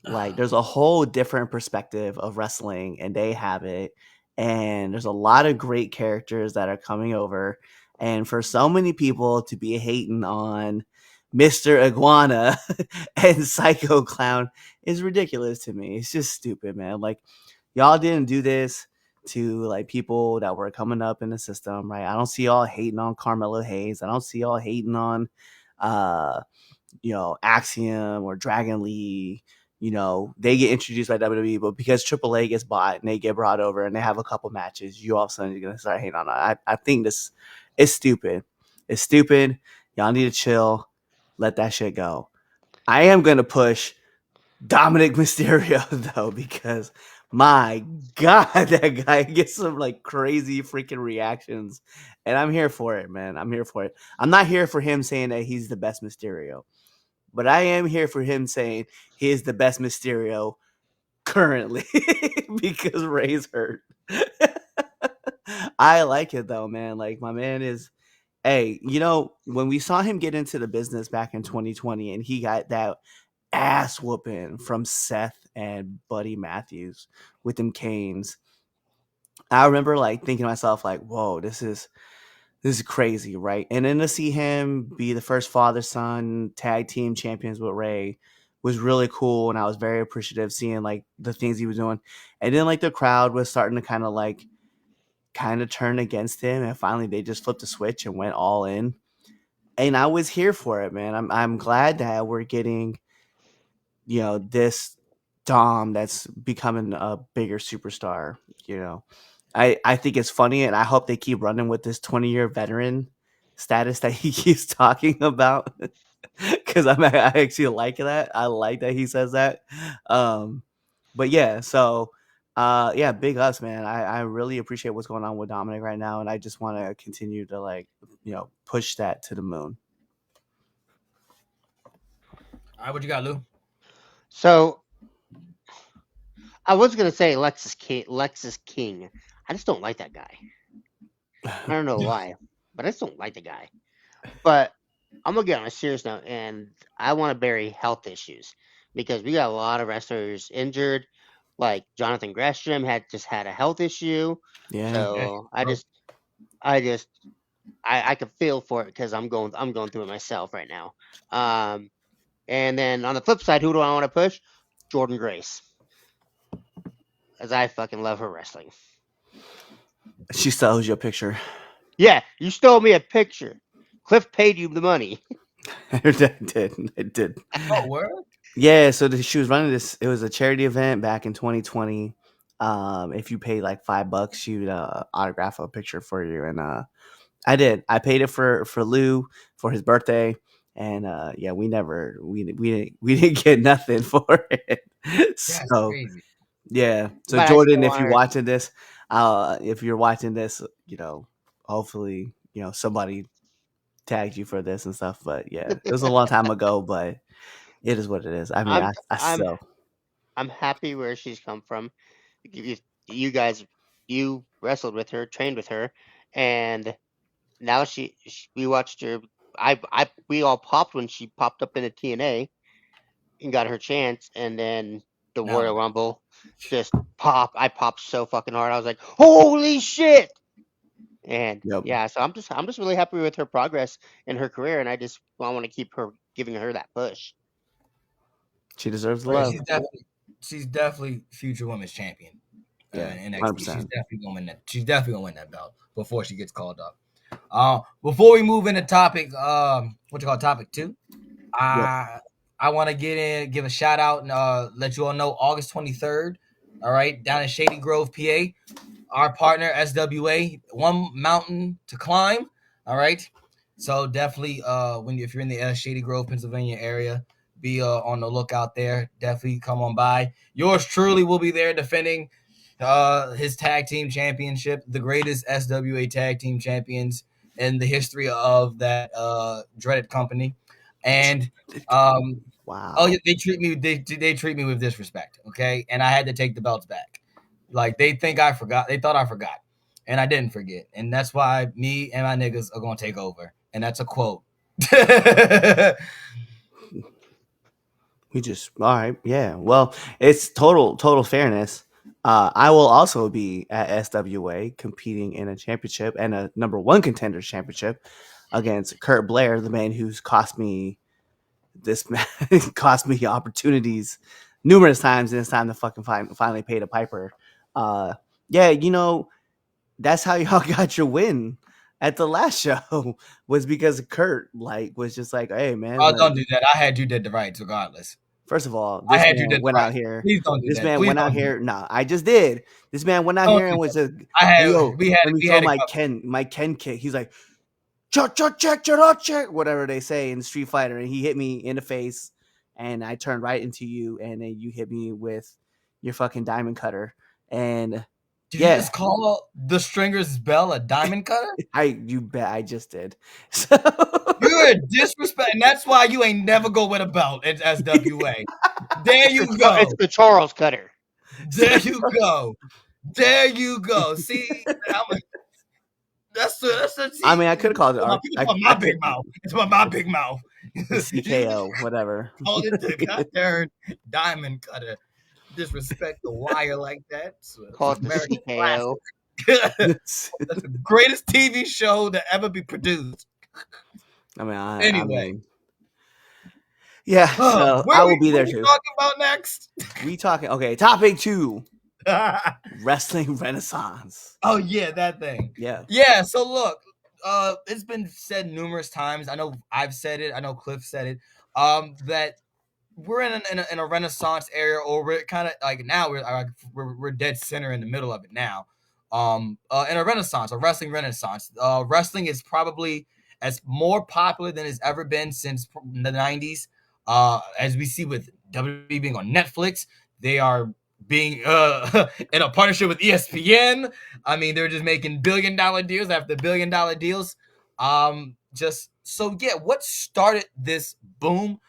Like, there's a whole different perspective of wrestling, and they have it. And there's a lot of great characters that are coming over. And for so many people to be hating on Mr. Iguana and Psycho Clown is ridiculous to me. It's just stupid, man. Like, y'all didn't do this to like people that were coming up in the system, right? I don't see y'all hating on Carmelo Hayes. I don't see y'all hating on Axiom or Dragon Lee. They get introduced by WWE, but because AAA gets bought and they get brought over and they have a couple matches, you all of a sudden you're gonna start hating on it. I think this is stupid. It's stupid. Y'all need to chill. Let that shit go. I am gonna push Dominic Mysterio though, because my God, that guy gets some like crazy freaking reactions, and I'm here for it, man. I'm here for it. I'm not here for him saying that he's the best Mysterio, but I am here for him saying he is the best Mysterio currently because Ray's hurt. I like it though, man. Like, my man is. Hey, when we saw him get into the business back in 2020 and he got that ass whooping from Seth and Buddy Matthews with them canes, I remember like thinking to myself, like, whoa, this is crazy, right? And then to see him be the first father son tag team champions with Ray was really cool, and I was very appreciative seeing like the things he was doing. And then like the crowd was starting to kind of turn against him, and finally they just flipped the switch and went all in. And I was here for it, man. I'm glad that we're getting this Dom that's becoming a bigger superstar. I think it's funny, and I hope they keep running with this 20-year veteran status that he keeps talking about, because I actually like that. I like that he says that. But yeah, so yeah, big ups, man. I really appreciate what's going on with Dominic right now, and I just want to continue to push that to the moon. All right, what you got, Lou? So I was gonna say Lexus King. I just don't like that guy. I don't know why, but I just don't like the guy. But I'm gonna get on a serious note, and I want to bury health issues because we got a lot of wrestlers injured. Like Jonathan Gresham had a health issue, Yeah. so I could feel for it because I'm going through it myself right now. And then on the flip side, who do I want to push? Jordan Grace, as I fucking love her wrestling. She still owes you a picture. Yeah, you stole me a picture. Cliff paid you the money. I did. Oh, word? Yeah, so she was running this. It was a charity event back in 2020. If you paid like $5, she would autograph a picture for you, and I did. I paid it for Lou for his birthday, and yeah, we didn't get nothing for it. That's So crazy. yeah, so But Jordan, if you're watching this, hopefully somebody tagged you for this and stuff. But yeah, it was a long time ago, but it is what it is. I mean, I'm I I'm still. I'm happy where she's come from. You guys, you wrestled with her, trained with her, and now we watched her. We all popped when she popped up in the TNA and got her chance, and then the Now Royal look. Rumble just pop. I popped so fucking hard. I was like, holy shit! And Yep. yeah, so I'm just really happy with her progress in her career, and I want to keep her giving her that push. She deserves the Oh, yeah, love. she's definitely future women's champion Yeah, in NXT. She's 100%. definitely gonna win that. She's definitely gonna win that belt before she gets called up. Before we move into topic, what you call topic 2, Yep. I want to give a shout out and let you all know August 23rd. All right, down in Shady Grove, PA. Our partner SWA, one mountain to climb. All right, so definitely if you're in the Shady Grove, Pennsylvania area, be on the lookout there. Definitely come on by. Yours truly will be there defending his tag team championship, the greatest SWA tag team champions in the history of that dreaded company. And Wow. oh yeah, they treat me with disrespect, okay? And I had to take the belts back. Like they think I forgot. They thought I forgot. And I didn't forget. And that's why me and my niggas are gonna take over. And that's a quote. We just all right. Yeah. Well, it's total fairness. I will also be at SWA competing in a championship and a number one contenders championship against Kurt Blair, the man who's cost me cost me opportunities numerous times, and it's time to fucking finally pay the piper. Uh, yeah, that's how y'all got your win at the last show was because Kurt was just like, hey man, Oh, like don't do that. I had you did the rights regardless. first of all, I this had you man did the went out right. here. Please don't do This that. man Please went out don't do here. Nah, I just did. This man went out that. Don't here do and was that. just, I hey had yo, let me we throw had it my covered. Ken kick. He's like, check, whatever they say in Street Fighter, and he hit me in the face, and I turned right into you, and then you hit me with your fucking diamond cutter, and Did you yeah, just call the Stringer's Bell a diamond cutter? you bet I just did. So You're a disrespect, and that's why you ain't never go with a belt at SWA. There you It's go. the Charles Cutter. There you go. There you go. See, that's a I see. mean, I could have called it People call I my could big mouth. It's my big mouth. You CKO, whatever. called it the goddamn diamond cutter. Disrespect the wire like that. It's Call an it the American CKO. classic. That's the greatest TV show to ever be produced. I Anyway, mean, yeah. So I will be what are there we too. talking about next? We talking okay? Topic 2: wrestling renaissance. Oh yeah, that thing. Yeah. Yeah, so look, it's been said numerous times. I know I've said it. I know Cliff said it. That we're in a renaissance era, or we're kind of like now we're dead center in the middle of it now. In a renaissance, a wrestling renaissance. Wrestling is probably as more popular than it's ever been since the '90s. As we see with WWE being on Netflix, they are being in a partnership with ESPN. I mean, they're just making $1 billion deals after $1 billion deals. Just so yeah, what started this boom?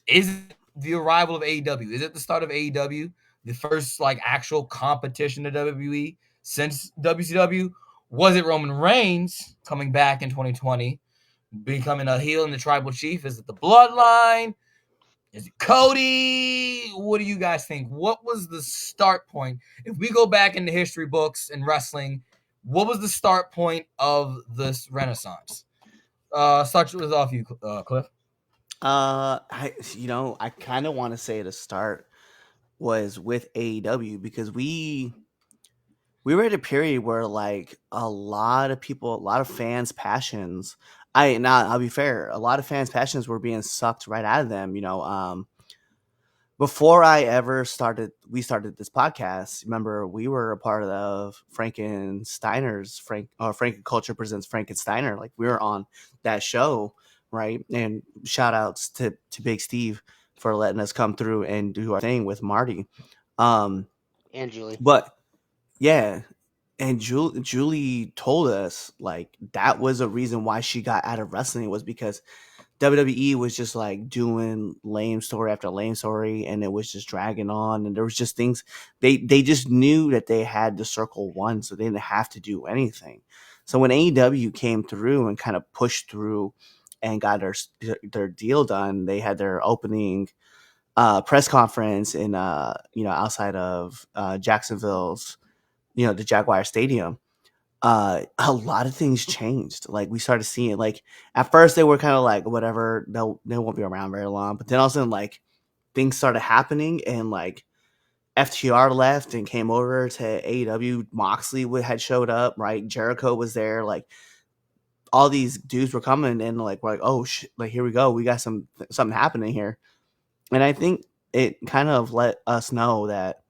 Is it the arrival of AEW? Is it the start of AEW? The first like actual competition to WWE since WCW? Was it Roman Reigns coming back in 2020, becoming a heel and the tribal chief? Is it the bloodline? Is it Cody? What do you guys think? What was the start point? If we go back in the history books and wrestling, what was the start point of this renaissance? Start with off you, Cliff. I kind of want to say the start was with AEW because we were at a period where like a lot of people, a lot of fans' passions. I'll be fair, a lot of fans' passions were being sucked right out of them. Before we started this podcast. Remember, we were a part of Frankensteiner's Franken Culture presents Frankensteiner. Like we were on that show, right? And shout outs to Big Steve for letting us come through and do our thing with Marty. Um, And Julie. but yeah, and Julie told us like that was a reason why she got out of wrestling was because WWE was just like doing lame story after lame story, and it was just dragging on. And there was just things they just knew that they had the circle one, so they didn't have to do anything. So when AEW came through and kind of pushed through and got their deal done, they had their opening press conference in outside of Jacksonville's the Jaguar Stadium. A lot of things changed. Like we started seeing like at first they were kind of like whatever, they won't be around very long, but then all of a sudden like things started happening and like FTR left and came over to AEW. Moxley had showed up, right? Jericho was there. Like all these dudes were coming and like we're like, oh shit, like here we go, we got something happening here. And I think it kind of let us know that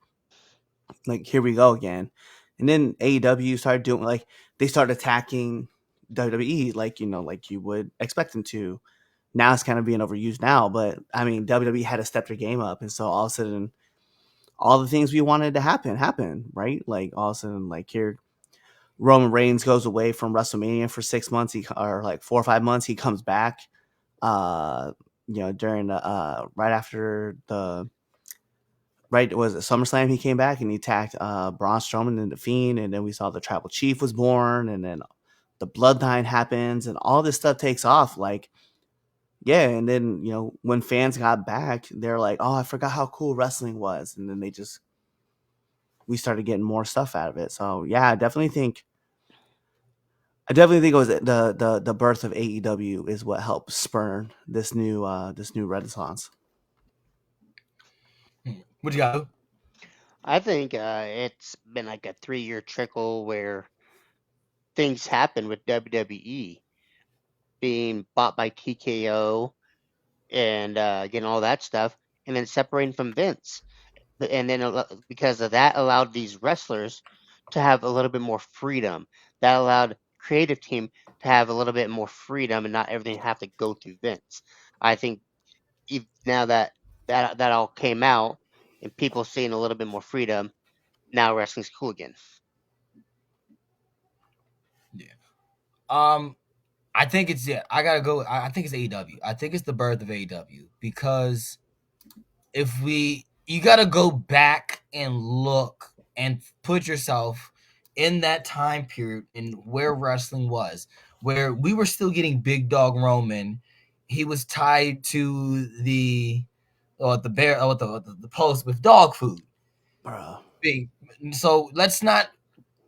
like here we go again. And then AEW started doing like they started attacking WWE like like you would expect them to. Now it's kind of being overused now, but I mean WWE had to step their game up, and so all of a sudden all the things we wanted to happen, right? Like all of a sudden like here Roman Reigns goes away from WrestleMania for 6 months, or like 4 or 5 months, he comes back during the right after the right was it SummerSlam he came back and he attacked Braun Strowman and the Fiend, and then we saw the Tribal Chief was born, and then the Bloodline happens, and all this stuff takes off. Like, yeah, and then when fans got back, they're like, "Oh, I forgot how cool wrestling was," and then we started getting more stuff out of it. So yeah, I definitely think it was the birth of AEW is what helped spurn this new renaissance. What you got? I think it's been like a 3-year trickle where things happen with WWE being bought by TKO and getting all that stuff, and then separating from Vince. And then because of that, allowed these wrestlers to have a little bit more freedom. That allowed creative team to have a little bit more freedom and not everything have to go through Vince. I think now that all came out and people seeing a little bit more freedom, now wrestling's cool again. Yeah. I think it's I gotta go. I think it's AEW. I think it's the birth of AEW because if you gotta go back and look and put yourself in that time period and where wrestling was, where we were still getting Big Dog Roman. He was tied to the the post with dog food. Bruh. So let's not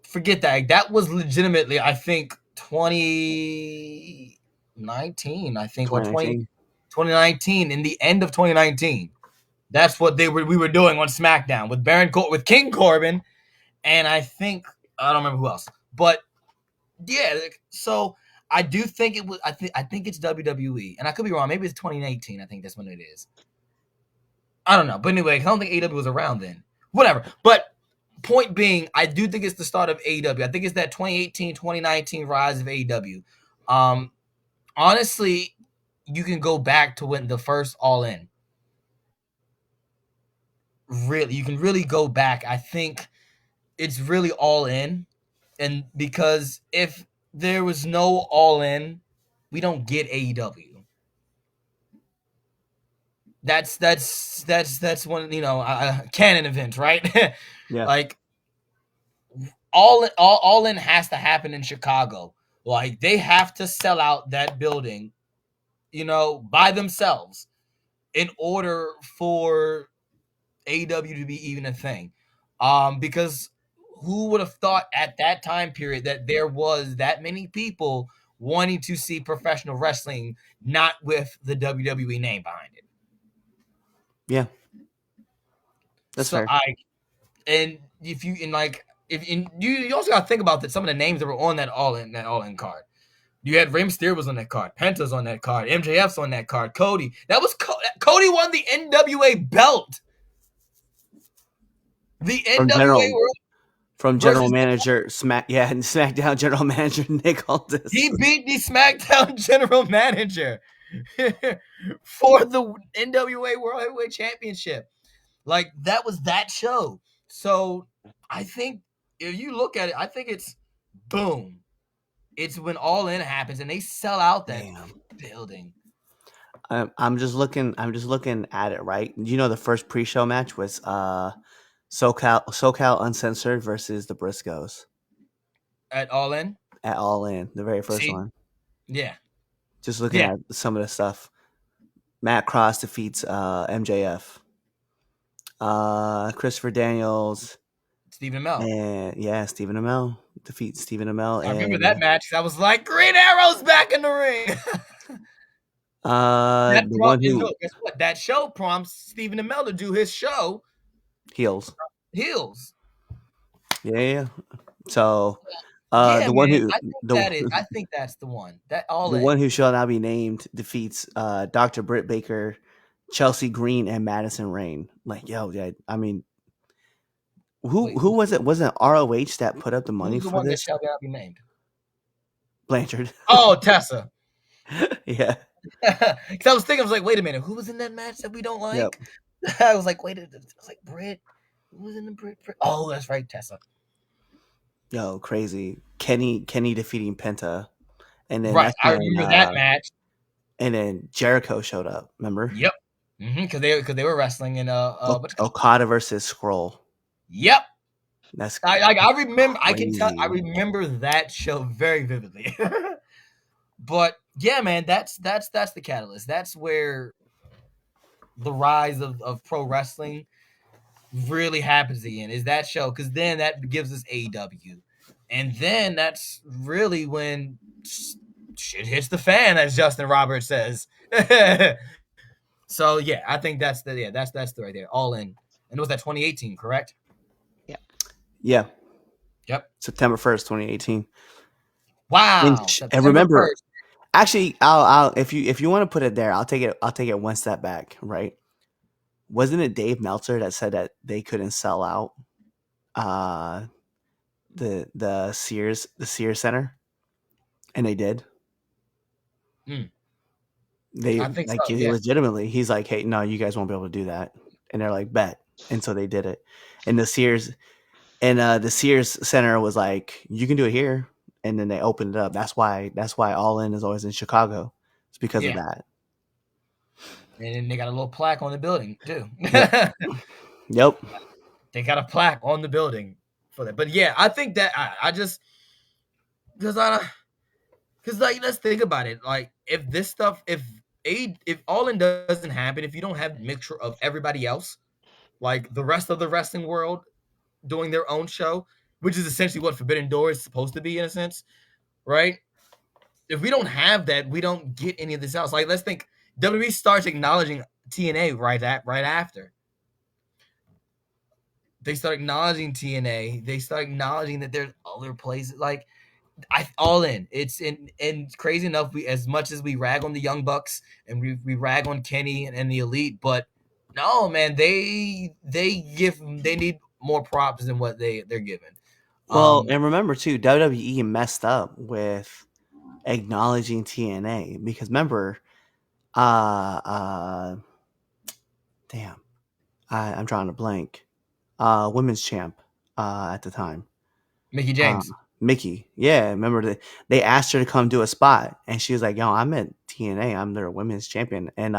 forget that. That was legitimately, I think, 2019, I think, or 2019. 2019, in the end of 2019. That's what we were doing on SmackDown with with King Corbin, and I think I don't remember who else. But yeah, so I do think it was I think it's WWE, and I could be wrong. Maybe it's 2018. I think that's when it is. I don't know. But anyway, I don't think AEW was around then. Whatever. But point being, I do think it's the start of AEW. I think it's that 2018, 2019 rise of AEW. Honestly, you can go back to when the first All In. Really, you can really go back. I think it's really All In. And because if there was no All In, we don't get AEW. That's one canon event, right? Yeah. Like all in has to happen in Chicago. Like they have to sell out that building, by themselves in order for AEW to be even a thing. Because who would have thought at that time period that there was that many people wanting to see professional wrestling not with the WWE name behind it? Yeah. That's So fair. and if you in like if in you also got to think about that some of the names that were on that all in card. You had Rey Mysterio was on that card, Penta's on that card, MJF's on that card, Cody. That was Cody won the NWA belt. The From NWA World general versus manager and SmackDown general manager Nick Aldis. he beat the SmackDown general manager for the NWA World Heavyweight Championship. Like that was that show. So I think if you look at it, I think it's boom. It's when All In happens and they sell out that Damn. building. I'm just looking. I'm just looking at it. Right. You know, the first pre-show match was SoCal Uncensored versus the Briscoes At All In. at All In, the very first See, one. yeah, Just looking yeah. at some of the stuff. Matt Cross defeats MJF. Christopher Daniels Stephen Amell. and Stephen Amell defeats Stephen Amell I remember and that match. I was like, Green Arrow's back in the ring. That the one prompt, and who look, guess what? That show prompts Stephen Amell to do his show, heals. Heels. Yeah. So Yeah, the one man. who I think that is. I think that's the one. That All the In. one who shall not be named defeats Dr. Britt Baker, Chelsea Green, and Madison Rain. Like, yo, yeah, I mean, Wait, who was it? Wasn't ROH that put up the money who's the for one that this? shall not be named? Blanchard. Oh, Tessa. Yeah. Because I was thinking, I was like, wait a minute, who was in that match that we don't like? Yep. I was like, wait, I was like, Britt. Who was in the Britt? Oh, that's right, Tessa. Yo, crazy. Kenny defeating Penta. And then Right, that's I when remember that match. and then Jericho showed up, remember? Yep. Because they were wrestling in Okada versus Scroll. Yep. That's I remember. I can tell. I crazy. remember that show very vividly. But yeah, man, that's the catalyst. That's where the rise of pro wrestling really happens again. Is that show? Because then that gives us AEW, and then that's really when shit hits the fan, as Justin Roberts says. So yeah, I think that's the right there. All In, and it was that 2018, correct? Yeah. Yep. September 1st, 2018. Wow. And September remember, 1st. actually, I'll if you want to put it there, I'll take it one step back, right? Wasn't it Dave Meltzer that said that they couldn't sell out the Sears Center? And they did. They I think like so. Yeah. legitimately, he's like, hey, no, you guys won't be able to do that. And they're like, bet. And so they did it. And the Sears Center was like, you can do it here. And then they opened it up. That's why All In is always in Chicago. It's because of that. And then they got a little plaque on the building too. Yep. They got a plaque on the building for that. But yeah, I think that I just because like let's think about it. Like if this stuff, if All In doesn't happen, if you don't have a mixture of everybody else, like the rest of the wrestling world doing their own show, which is essentially what Forbidden Door is supposed to be in a sense, right? If we don't have that, we don't get any of this else. Like let's think WWE starts acknowledging TNA right after. They start acknowledging TNA. They start acknowledging that there's other places. Like All In. It's and crazy enough. We as much as we rag on the Young Bucks and we rag on Kenny and the Elite, but no, man, they need more props than what they're given. Well, and remember too, WWE messed up with acknowledging TNA because remember, damn, I'm drawing a blank. Women's champ at the time, Mickey James. Mickey, yeah, remember they asked her to come do a spot, and she was like, "Yo, I'm at TNA. I'm their women's champion." And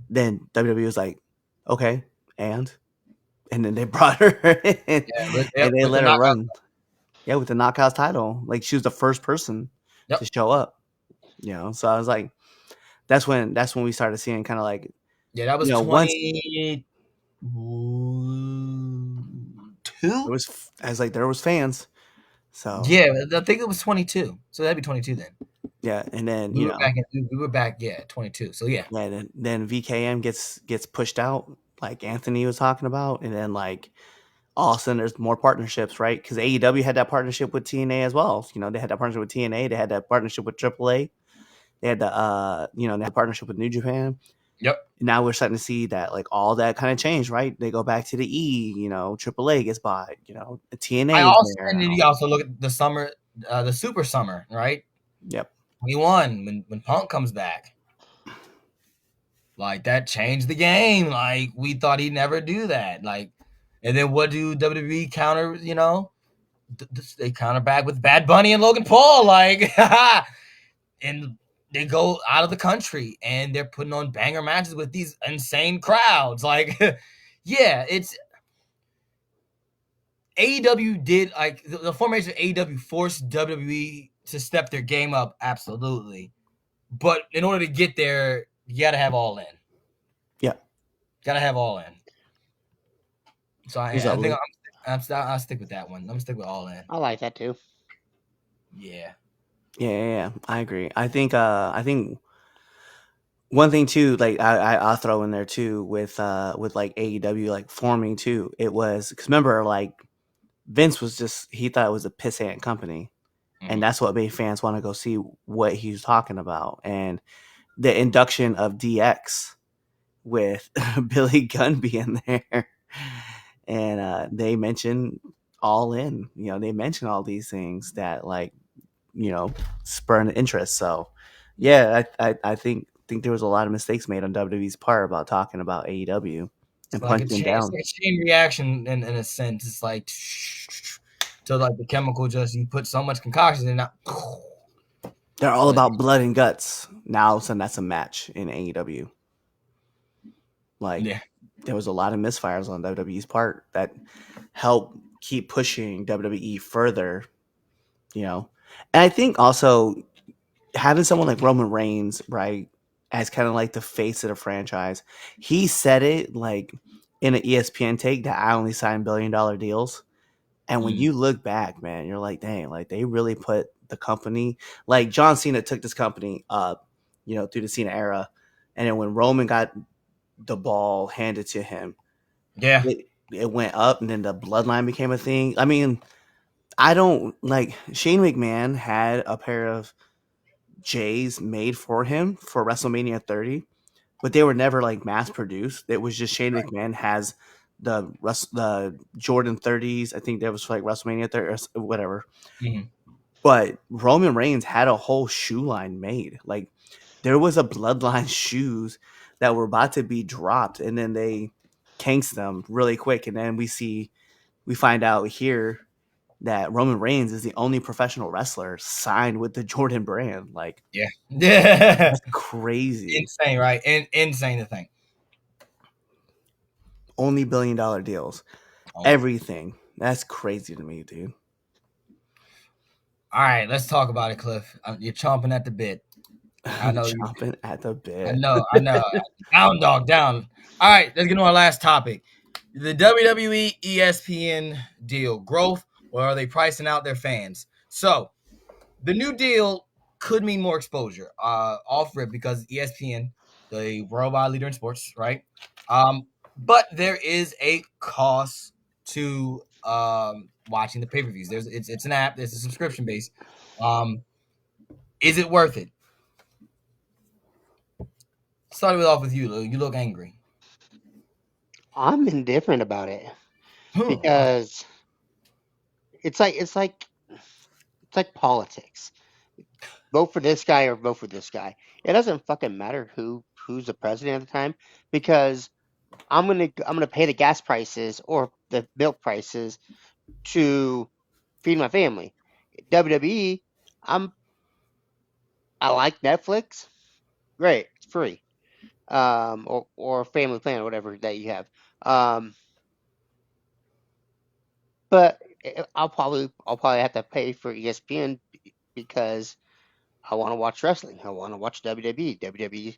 then WWE was like, "Okay," and then they brought her in, and they let her run. Yeah, with the Knockouts title, like she was the first person to show up. You know, so I was like, that's when we started seeing kind of like, that was 22. It was as like there was fans. So yeah, I think it was 22. So that'd be 22 then. Yeah, and then we were back 22. So yeah. Yeah, then VKM gets pushed out, like Anthony was talking about, and then like all of a sudden there's more partnerships, right? Because AEW had that partnership with TNA as well. You know, they had that partnership with TNA, they had that partnership with AAA, they had the they had partnership with New Japan. Yep. Now we're starting to see that like all that kind of changed, right? They go back to the E, you know, AAA gets bought, you know, the TNA. And then you also look at the summer, the Super Summer, right? Yep. 21 when Punk comes back, like that changed the game. Like we thought he'd never do that. Like, and then what do WWE counter? You know, they counter back with Bad Bunny and Logan Paul. Like, and they go out of the country and they're putting on banger matches with these insane crowds. Like, yeah, it's AEW did like the formation of AEW forced WWE to step their game up, absolutely. But in order to get there, you got to have all in. Yeah. Got to have all in. So I think Luke? I'll stick with that one. I'm gonna stick with all in. I like that too. Yeah. Yeah. I agree. I think one thing too, like I'll throw in there too with like AEW like forming too. It was because remember like Vince was just he thought it was a pissant company, and that's what made fans want to go see what he was talking about. And the induction of DX with Billy Gunn being there, and they mentioned All In. You know, they mentioned all these things that like spur an interest. So yeah, I think there was a lot of mistakes made on WWE's part about talking about AEW It's and like punching it's down. like a chain reaction in a sense. It's like to like the chemical just you put so much concoction in that. They're all But about blood and guts. Now all of a sudden that's a match in AEW. Like yeah, there was a lot of misfires on WWE's part that helped keep pushing WWE further, you know. And I think also having someone like Roman Reigns, right, as kind of like the face of the franchise, he said it like in an ESPN take that I only sign $1 billion deals. And when you look back, man, you're like, dang, like they really put the company, like John Cena took this company up, through the Cena era. And then when Roman got the ball handed to him, yeah, it went up and then the bloodline became a thing. I mean, I don't like Shane McMahon had a pair of J's made for him for WrestleMania 30, but they were never like mass produced. It was just Shane McMahon has the Jordan 30s. I think that was for like WrestleMania 30 or whatever. Mhm. But Roman Reigns had a whole shoe line made. Like there was a bloodline shoes that were about to be dropped, and then they kinks them really quick, and then we find out here that Roman Reigns is the only professional wrestler signed with the Jordan brand. Like yeah, yeah. that's crazy. Insane, right? Insane to think. Only $1 billion deals. Only. Everything. That's crazy to me, dude. All right, let's talk about it, Cliff. You're chomping at the bit. I know you. Chomping at the I bit. know. I know. Down, dog, down. All right, let's get to our last topic. The WWE ESPN deal growth, or are they pricing out their fans? So, the new deal could mean more exposure off rip because ESPN, the worldwide leader in sports, right? But there is a cost to watching the pay-per-views. It's an app, it's a subscription base. Is it worth it? Starting off with you, Lou. You look angry. I'm indifferent about it Huh. because it's like politics. Vote for this guy or vote for this guy. It doesn't fucking matter who's the president at the time because I'm gonna pay the gas prices or the milk prices to feed my family. WWE, I'm I like Netflix. Great, it's free. Or family plan or whatever that you have. Um, but I'll probably have to pay for ESPN because I want to watch wrestling. I want to watch WWE. WWE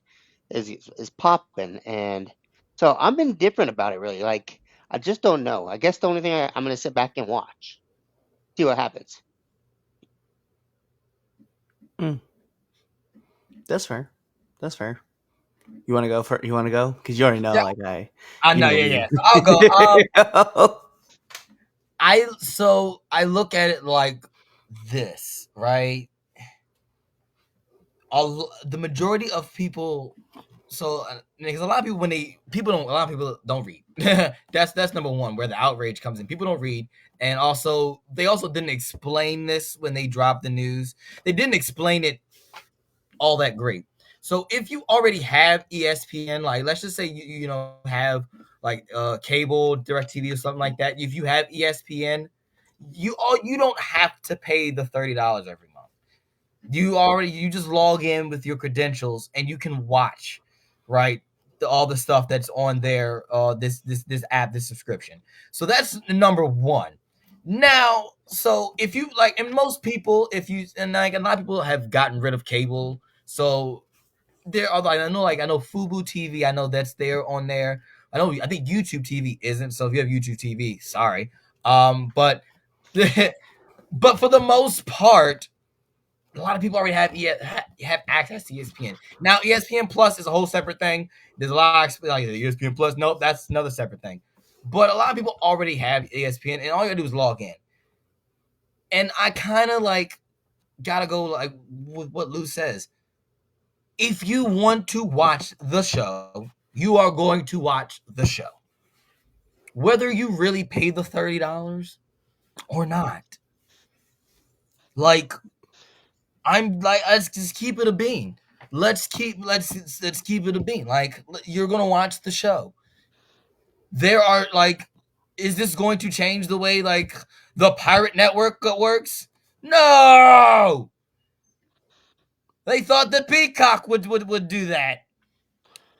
is popping, and so I'm indifferent about it. Really, like I just don't know. I guess the only thing I'm gonna sit back and watch, see what happens. Mm, that's fair. That's fair. You want to go for? You want to go? Because you already know, Yeah, like I you know. know Yeah, me. yeah. So I'll go. I look at it like this, right? The majority of people, so because a lot of people a lot of people don't read. That's number one where the outrage comes in. People don't read, and also they also didn't explain this when they dropped the news. They didn't explain it all that great. So if you already have ESPN, like let's just say you have like cable, DirecTV or something like that. If you have ESPN, you don't have to pay the $30 every month. You just log in with your credentials and you can watch, right? All the stuff that's on there, this app, this subscription. So that's number one. Now, so if you like, and most people, if you and like a lot of people have gotten rid of cable, so there are like I know Fubu TV, I know that's there on there. I think YouTube TV isn't. So if you have YouTube TV, sorry. But but for the most part, a lot of people already have access to ESPN. Now, ESPN Plus is a whole separate thing. There's a lot of like ESPN Plus. Nope, that's another separate thing. But a lot of people already have ESPN, and all you gotta do is log in. And I kind of like gotta go like with what Lou says. If you want to watch the show, you are going to watch the show, whether you really pay the $30 or not. Like I'm like, let's just keep it a bean. Let's keep it a bean. Like you're gonna watch the show. There are like, is this going to change the way like the pirate network works? No. They thought that Peacock would do that,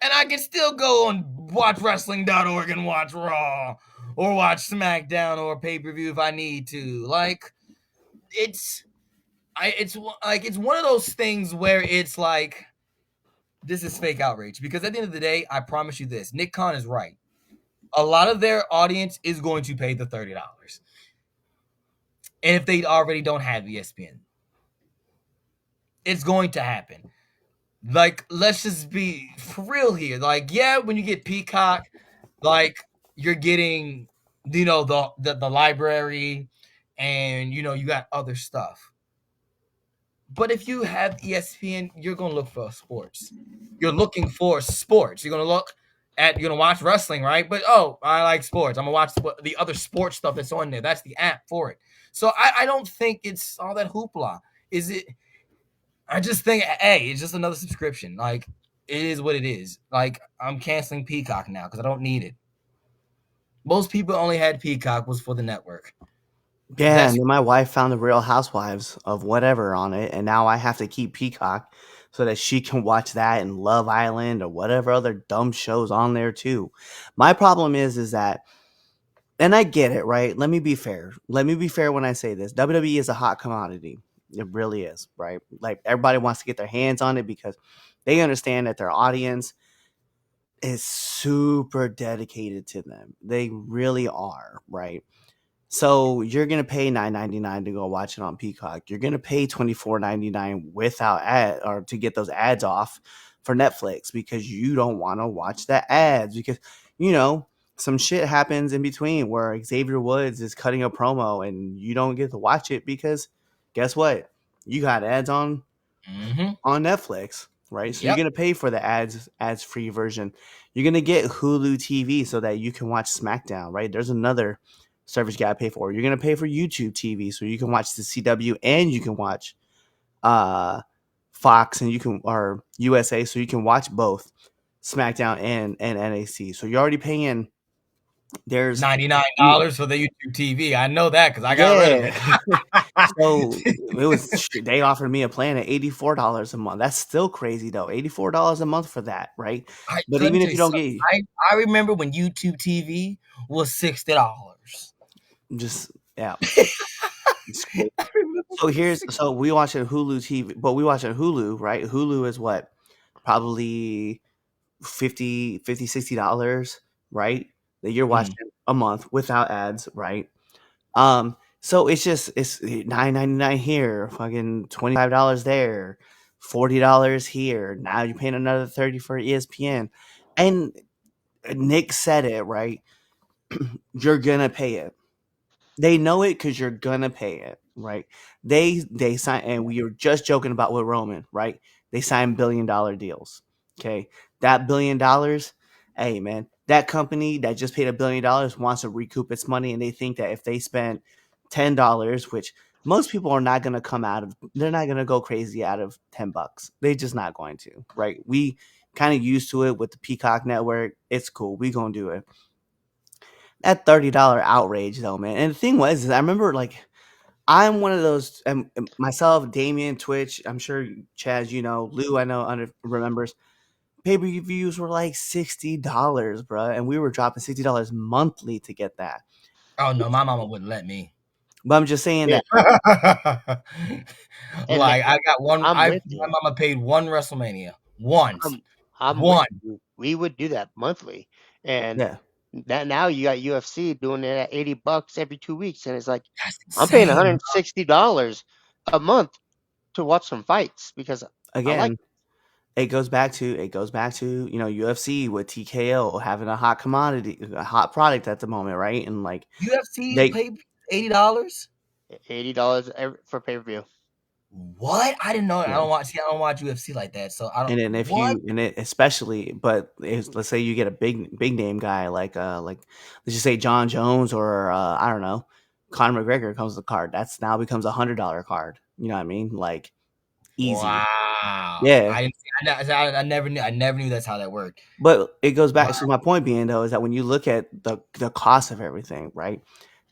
and I can still go on watchwrestling.org and watch Raw or watch SmackDown or pay per view if I need to. Like it's it's like it's one of those things where it's like this is fake outrage because at the end of the day, I promise you this: Nick Khan is right. A lot of their audience is going to pay the $30, and if they already don't have ESPN, it's going to happen. Like, let's just be for real here. Like, yeah, when you get Peacock, like you're getting, the library, and you got other stuff. But if you have ESPN, you're gonna look for sports. You're looking for sports. You're gonna watch wrestling, right? But oh, I like sports. I'm gonna watch the other sports stuff that's on there. That's the app for it. So I don't think it's all that hoopla. Is it? I just think, hey, it's just another subscription. Like it is what it is. Like I'm canceling Peacock now because I don't need it. Most people only had Peacock was for the network. Yeah, and That's then my wife found the Real Housewives of whatever on it, and now I have to keep Peacock so that she can watch that and Love Island or whatever other dumb shows on there too. My problem is that, and I get it, right? Let me be fair. Let me be fair when I say this. WWE is a hot commodity. It really is, right? Like everybody wants to get their hands on it because they understand that their audience is super dedicated to them. They really are, right? So you're gonna pay $9.99 to go watch it on Peacock. You're gonna pay $24.99 without ad or to get those ads off for Netflix because you don't want to watch the ads because you know some shit happens in between where Xavier Woods is cutting a promo and you don't get to watch it because guess what? You got ads mm-hmm. on Netflix, right? So you're Yep. gonna pay for the ads free version. You're gonna get Hulu TV so that you can watch SmackDown, right? There's another service you gotta pay for. You're gonna pay for YouTube TV so you can watch the CW and you can watch uh Fox and you can or USA so you can watch both SmackDown and NXT. So you're already paying. There's $99 for the YouTube TV. I know that because I got rid of yeah. it. So it was they offered me a plan at $84 a month. That's still crazy though. $84 a month for that, right? But Let me even tell if you you don't something. get I remember when YouTube TV was $60. just yeah. It's crazy. I remember So when it was here's 60. so we watch it Hulu TV, but we watch it Hulu, right? Hulu is what? Probably 50 $60, right? That you're Mm. watching a month without ads, right? So it's $9.99 here, fucking $25 there, $40 here. Now you're paying another 30 for ESPN. And Nick said it, right? You're gonna pay it. They know it because you're gonna pay it, right? They sign, and we were just joking about with Roman, right? They sign $1 billion deals. Okay, that $1 billion, hey man, that company that just paid $1 billion wants to recoup its money, and they think that if they spent $10, which most people are not gonna come out of, they're not gonna go crazy out of $10. They're just not going to, right? We kind of used to it with the Peacock network. It's cool. We gonna do it. That $30 outrage though, man. And the thing was, is I remember like I'm one of those, myself, Damien, Twitch. I'm sure Chaz, Lou, I know remembers. Pay-per-views were like $60, bro, and we were dropping $60 monthly to get that. Oh no, my mama wouldn't let me. But I'm just saying Yeah, that, and Like I got one. I'm with My you. mama paid one WrestleMania once. I'm with One. you. We would do that monthly, and yeah, that now you got UFC doing it at $80 every 2 weeks, and it's like That's I'm paying insane. $160 a month to watch some fights because I like. again, it goes back to UFC with TKO having a hot commodity, a hot product at the moment, right? And like UFC they paid $80. $80 for pay-per-view. What? I didn't know. I yeah. don't watch. See, I don't watch UFC like that. So I don't. And then if What? you and it especially, but let's say you get a big name guy like let's just say John Jones or I don't know, Conor McGregor comes to the card. That's now becomes $100 card. You know what I mean? Like easy. Wow. Yeah. I didn't. I never knew. I never knew that's how that worked. But it goes Wow. back. So my point being though is that when you look at the cost of everything, right?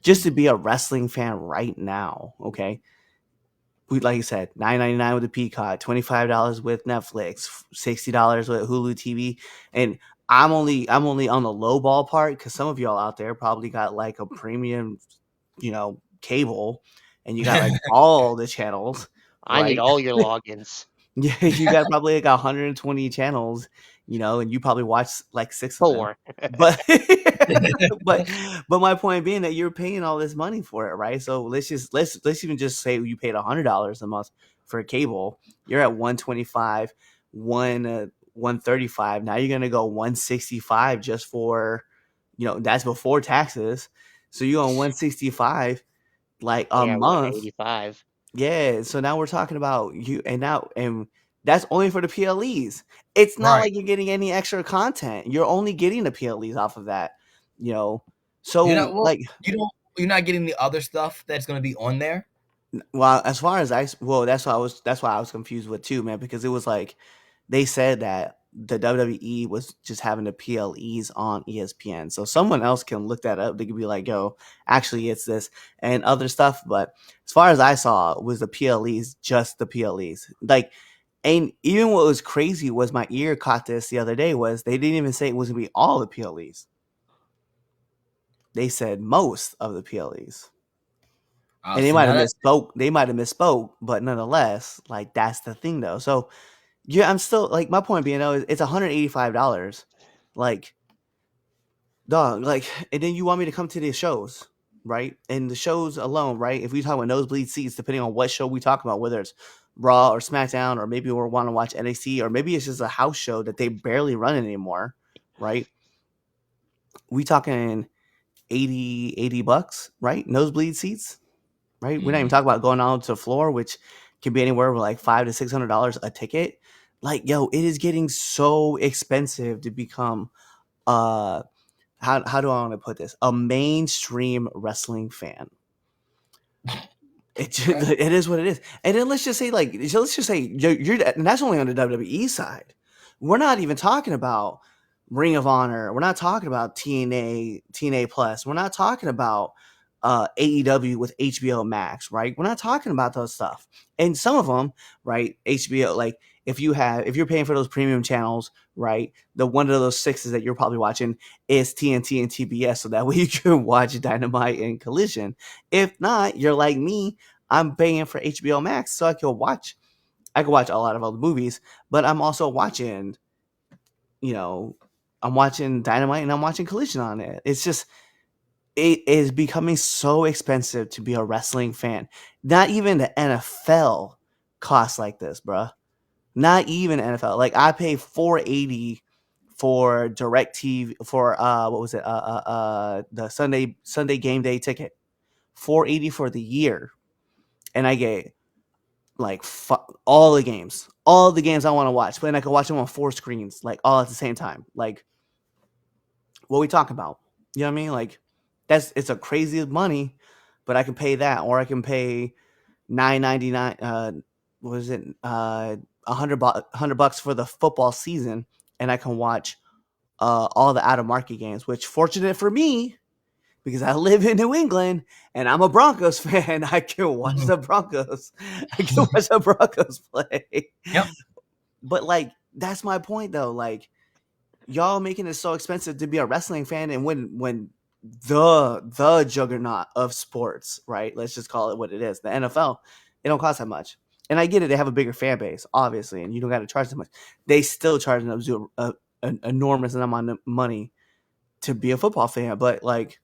Just to be a wrestling fan right now, okay, we like you said, $9.99 with the Peacock, $25 with Netflix, $60 with Hulu TV, and I'm only on the low ball part because some of y'all out there probably got like a premium, cable, and you got like all the channels, I need right? all your logins. Yeah, you got probably like 120 channels, and you probably watch like 6 of them. 4. But but but my point being that you're paying all this money for it, right? So let's even just say you paid $100 a month for cable. You're at 125, 135. Now you're gonna go 165 just for, that's before taxes. So you on 165 like I a got month. 185. Yeah, so now we're talking about and that's only for the PLEs. It's not Right. like you're getting any extra content. You're only getting the PLEs off of that, you know. You're not. So Well, like, you don't. You're not getting the other stuff that's going to be on there. well, as far as that's why I was confused with too, man, because it was like they said that the WWE was just having the PLEs on ESPN. So someone else can look that up. They could be like, yo, actually it's this and other stuff. But as far as I saw, was the PLEs, just the PLEs. Like, and even what was crazy was my ear caught this the other day was they didn't even say it was gonna be all the PLEs. They said most of the PLEs. And they See might now have that misspoke. They might have misspoke, but nonetheless, like that's the thing though. So yeah, I'm still like my point being though is it's $185. Like, dog, like, and then you want me to come to these shows, right? And the shows alone, right? If we talk about nosebleed seats, depending on what show we talk about, whether it's Raw or SmackDown, or maybe we want to watch NXT, or maybe it's just a house show that they barely run anymore, right? We talking 80 bucks, right? Nosebleed seats, right? We're not even Mhm. talking about going on to the floor, which can be anywhere from like $500 to $600 a ticket. Like, yo, it is getting so expensive to become uh how do I want to put this? A mainstream wrestling fan. Okay. It is what it is. And then let's just say and that's only on the WWE side. We're not even talking about Ring of Honor. We're not talking about TNA Plus. We're not talking about AEW with HBO Max, right? We're not talking about those stuff. And some of them, right? HBO, like if you're paying for those premium channels, right? The one of those sixes that you're probably watching is TNT and TBS, so that way you can watch Dynamite and Collision. If not, you're like me. I'm paying for HBO Max so I could watch a lot of other movies, but I'm also watching, you know, I'm watching Dynamite and I'm watching Collision on it. It's just it is becoming so expensive to be a wrestling fan. Not even the NFL costs like this, bruh. Not even NFL. Like I pay $480 for direct TV for what was it? The Sunday game day ticket. $480 for the year. And I get like all the games I want to watch, but then I can watch them on 4 screens, like all at the same time. Like, what we talking about? You know what I mean? Like, it's a crazy money, but I can pay that, or I can pay $9.99. What is it? $100 for the football season, and I can watch all the out of market games. Which, fortunate for me, because I live in New England and I'm a Broncos fan. I can watch Mhm. the Broncos. I can watch the Broncos play. Yep. But like, that's my point though. Like, y'all making it so expensive to be a wrestling fan, and when the juggernaut of sports, right? Let's just call it what it is. The NFL, it don't cost that much. And I get it; they have a bigger fan base, obviously, and you don't got to charge that much. They still charge an enormous amount of money to be a football fan, but like,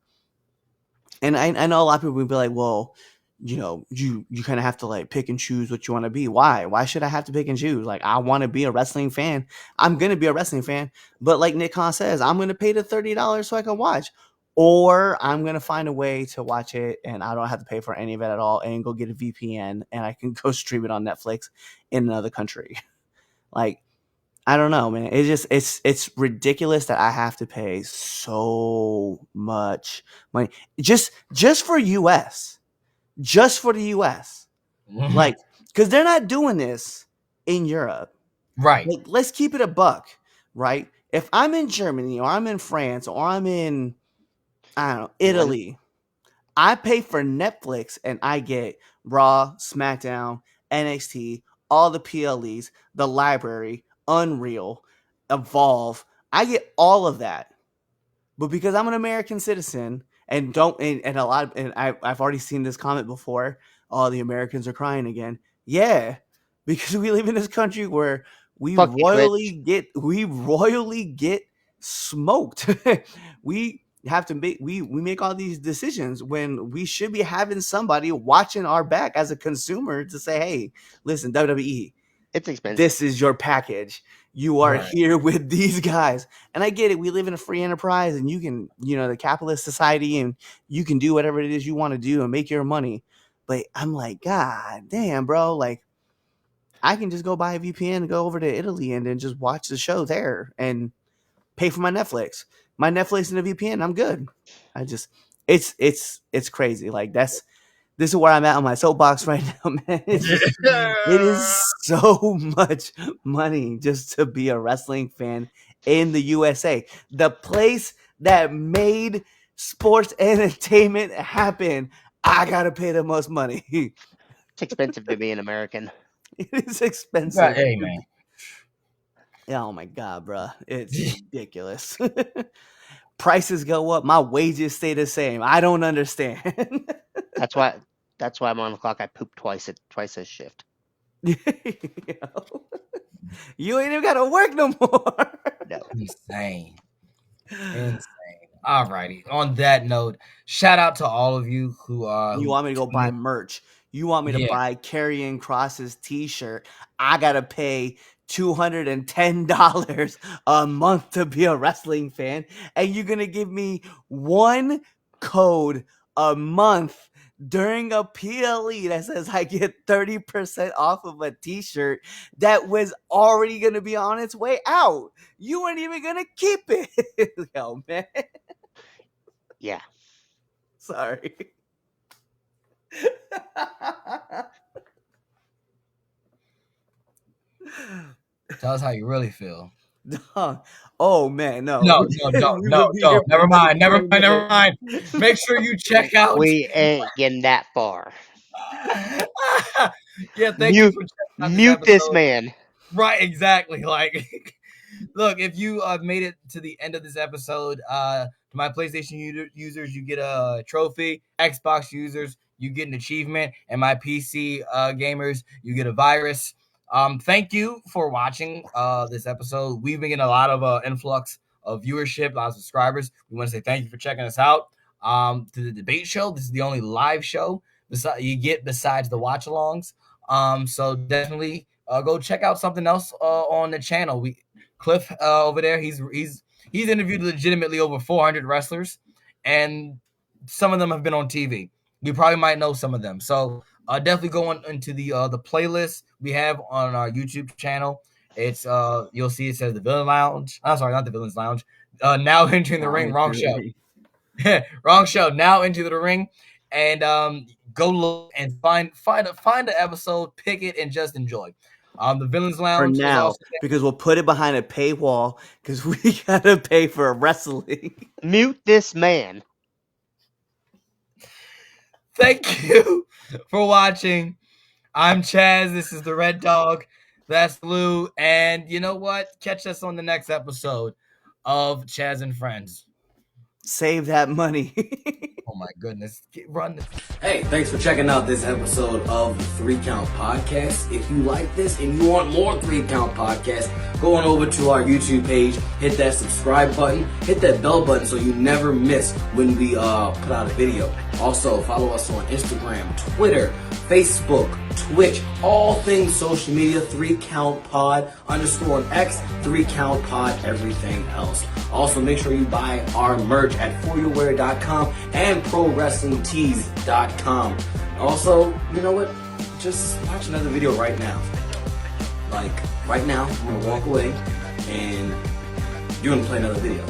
and I know a lot of people would be like, well, you kind of have to like pick and choose what you want to be. Why should I have to pick and choose? Like, I want to be a wrestling fan. I'm gonna be a wrestling fan, but like Nick Khan says, I'm gonna pay the $30 so I can watch, or I'm gonna find a way to watch it and I don't have to pay for any of it at all, and go get a VPN and I can go stream it on Netflix in another country. Like, I don't know, man. It's ridiculous that I have to pay so much money just for US, just for the US. Like, because they're not doing this in Europe. Right. Like, let's keep it a buck, right? If I'm in Germany or I'm in France or I'm in, I don't know, Italy, I pay for Netflix and I get Raw, SmackDown, NXT, all the PLEs, the library, Unreal, Evolve. I get all of that. But because I'm an American citizen and don't and a lot of, and I've already seen this comment before, oh, the Americans are crying again. Yeah, because we live in this country where Fuck you, Twitch. we royally get smoked. We have to make we make all these decisions when we should be having somebody watching our back as a consumer to say, hey, listen, WWE, It's expensive. this is your package. You are Right. here with these guys. And I get it. We live in a free enterprise and you can, the capitalist society, and you can do whatever it is you want to do and make your money. But I'm like, God damn, bro. Like, I can just go buy a VPN and go over to Italy and then just watch the show there and pay for my Netflix. My Netflix and a VPN, I'm good. I just it's crazy. Like, this is where I'm at on my soapbox right now, man. It's just, it is so much money just to be a wrestling fan in the USA, the place that made sports entertainment happen. I gotta pay the most money. It's expensive to be an American. It is expensive. Right. Hey, man. Oh my god, bro, it's ridiculous. Prices go up, my wages stay the same. I don't understand. That's why I'm on the clock. I poop twice a shift. You ain't even gotta work no more. No. Insane. Insane. Alrighty. On that note, shout out to all of you who You want me to go buy merch? You want me to buy Karrion Kross's t-shirt? I gotta pay $210 a month to be a wrestling fan, and you're gonna give me one code a month during a PLE that says I get 30% off of a t-shirt that was already gonna be on its way out. You weren't even gonna keep it. Yo, man. Yeah. Sorry. tell us how you really feel. Oh man, no. No, don't. Never mind. Make sure you check out. We ain't getting that far. Yeah, thank you for checking out Mute this episode. man. Right, exactly. Like, look, if you made it to the end of this episode, to my PlayStation users, you get a trophy. Xbox users, you get an achievement, and my PC gamers, you get a virus. Thank you for watching this episode. We've been getting a lot of influx of viewership, a lot of subscribers. We want to say thank you for checking us out. To the debate show, this is the only live show you get besides the watch-alongs. So definitely go check out something else on the channel. Cliff over there, he's interviewed legitimately over 400 wrestlers, and some of them have been on TV. You probably might know some of them. So definitely go into the playlist we have on our YouTube channel. It's you'll see it says the Villain Lounge. I'm sorry, not the Villain's Lounge. Now entering the ring, wrong show. Wrong show. Now into the ring, and go look and find an episode, pick it, and just enjoy. The Villains Lounge for now, because we'll put it behind a paywall because we gotta pay for wrestling. Mute this man. Thank you for watching. I'm Chaz. This is the Red Dog. That's Lou. And you know what? Catch us on the next episode of Chaz and Friends. Save that money. Oh my goodness. Run this. Hey, thanks for checking out this episode of the 3 Count Podcast. If you like this and you want more 3 Count Podcasts, go on over to our YouTube page, hit that subscribe button, hit that bell button so you never miss when we put out a video. Also, follow us on Instagram, Twitter, Facebook, Twitch, all things social media, 3 Count Pod, _ on X, 3 Count Pod, everything else. Also, make sure you buy our merch at foryourwear.com and prowrestlingtees.com. Also, you know what? Just watch another video right now. Like, right now, I'm gonna walk away and you're gonna play another video.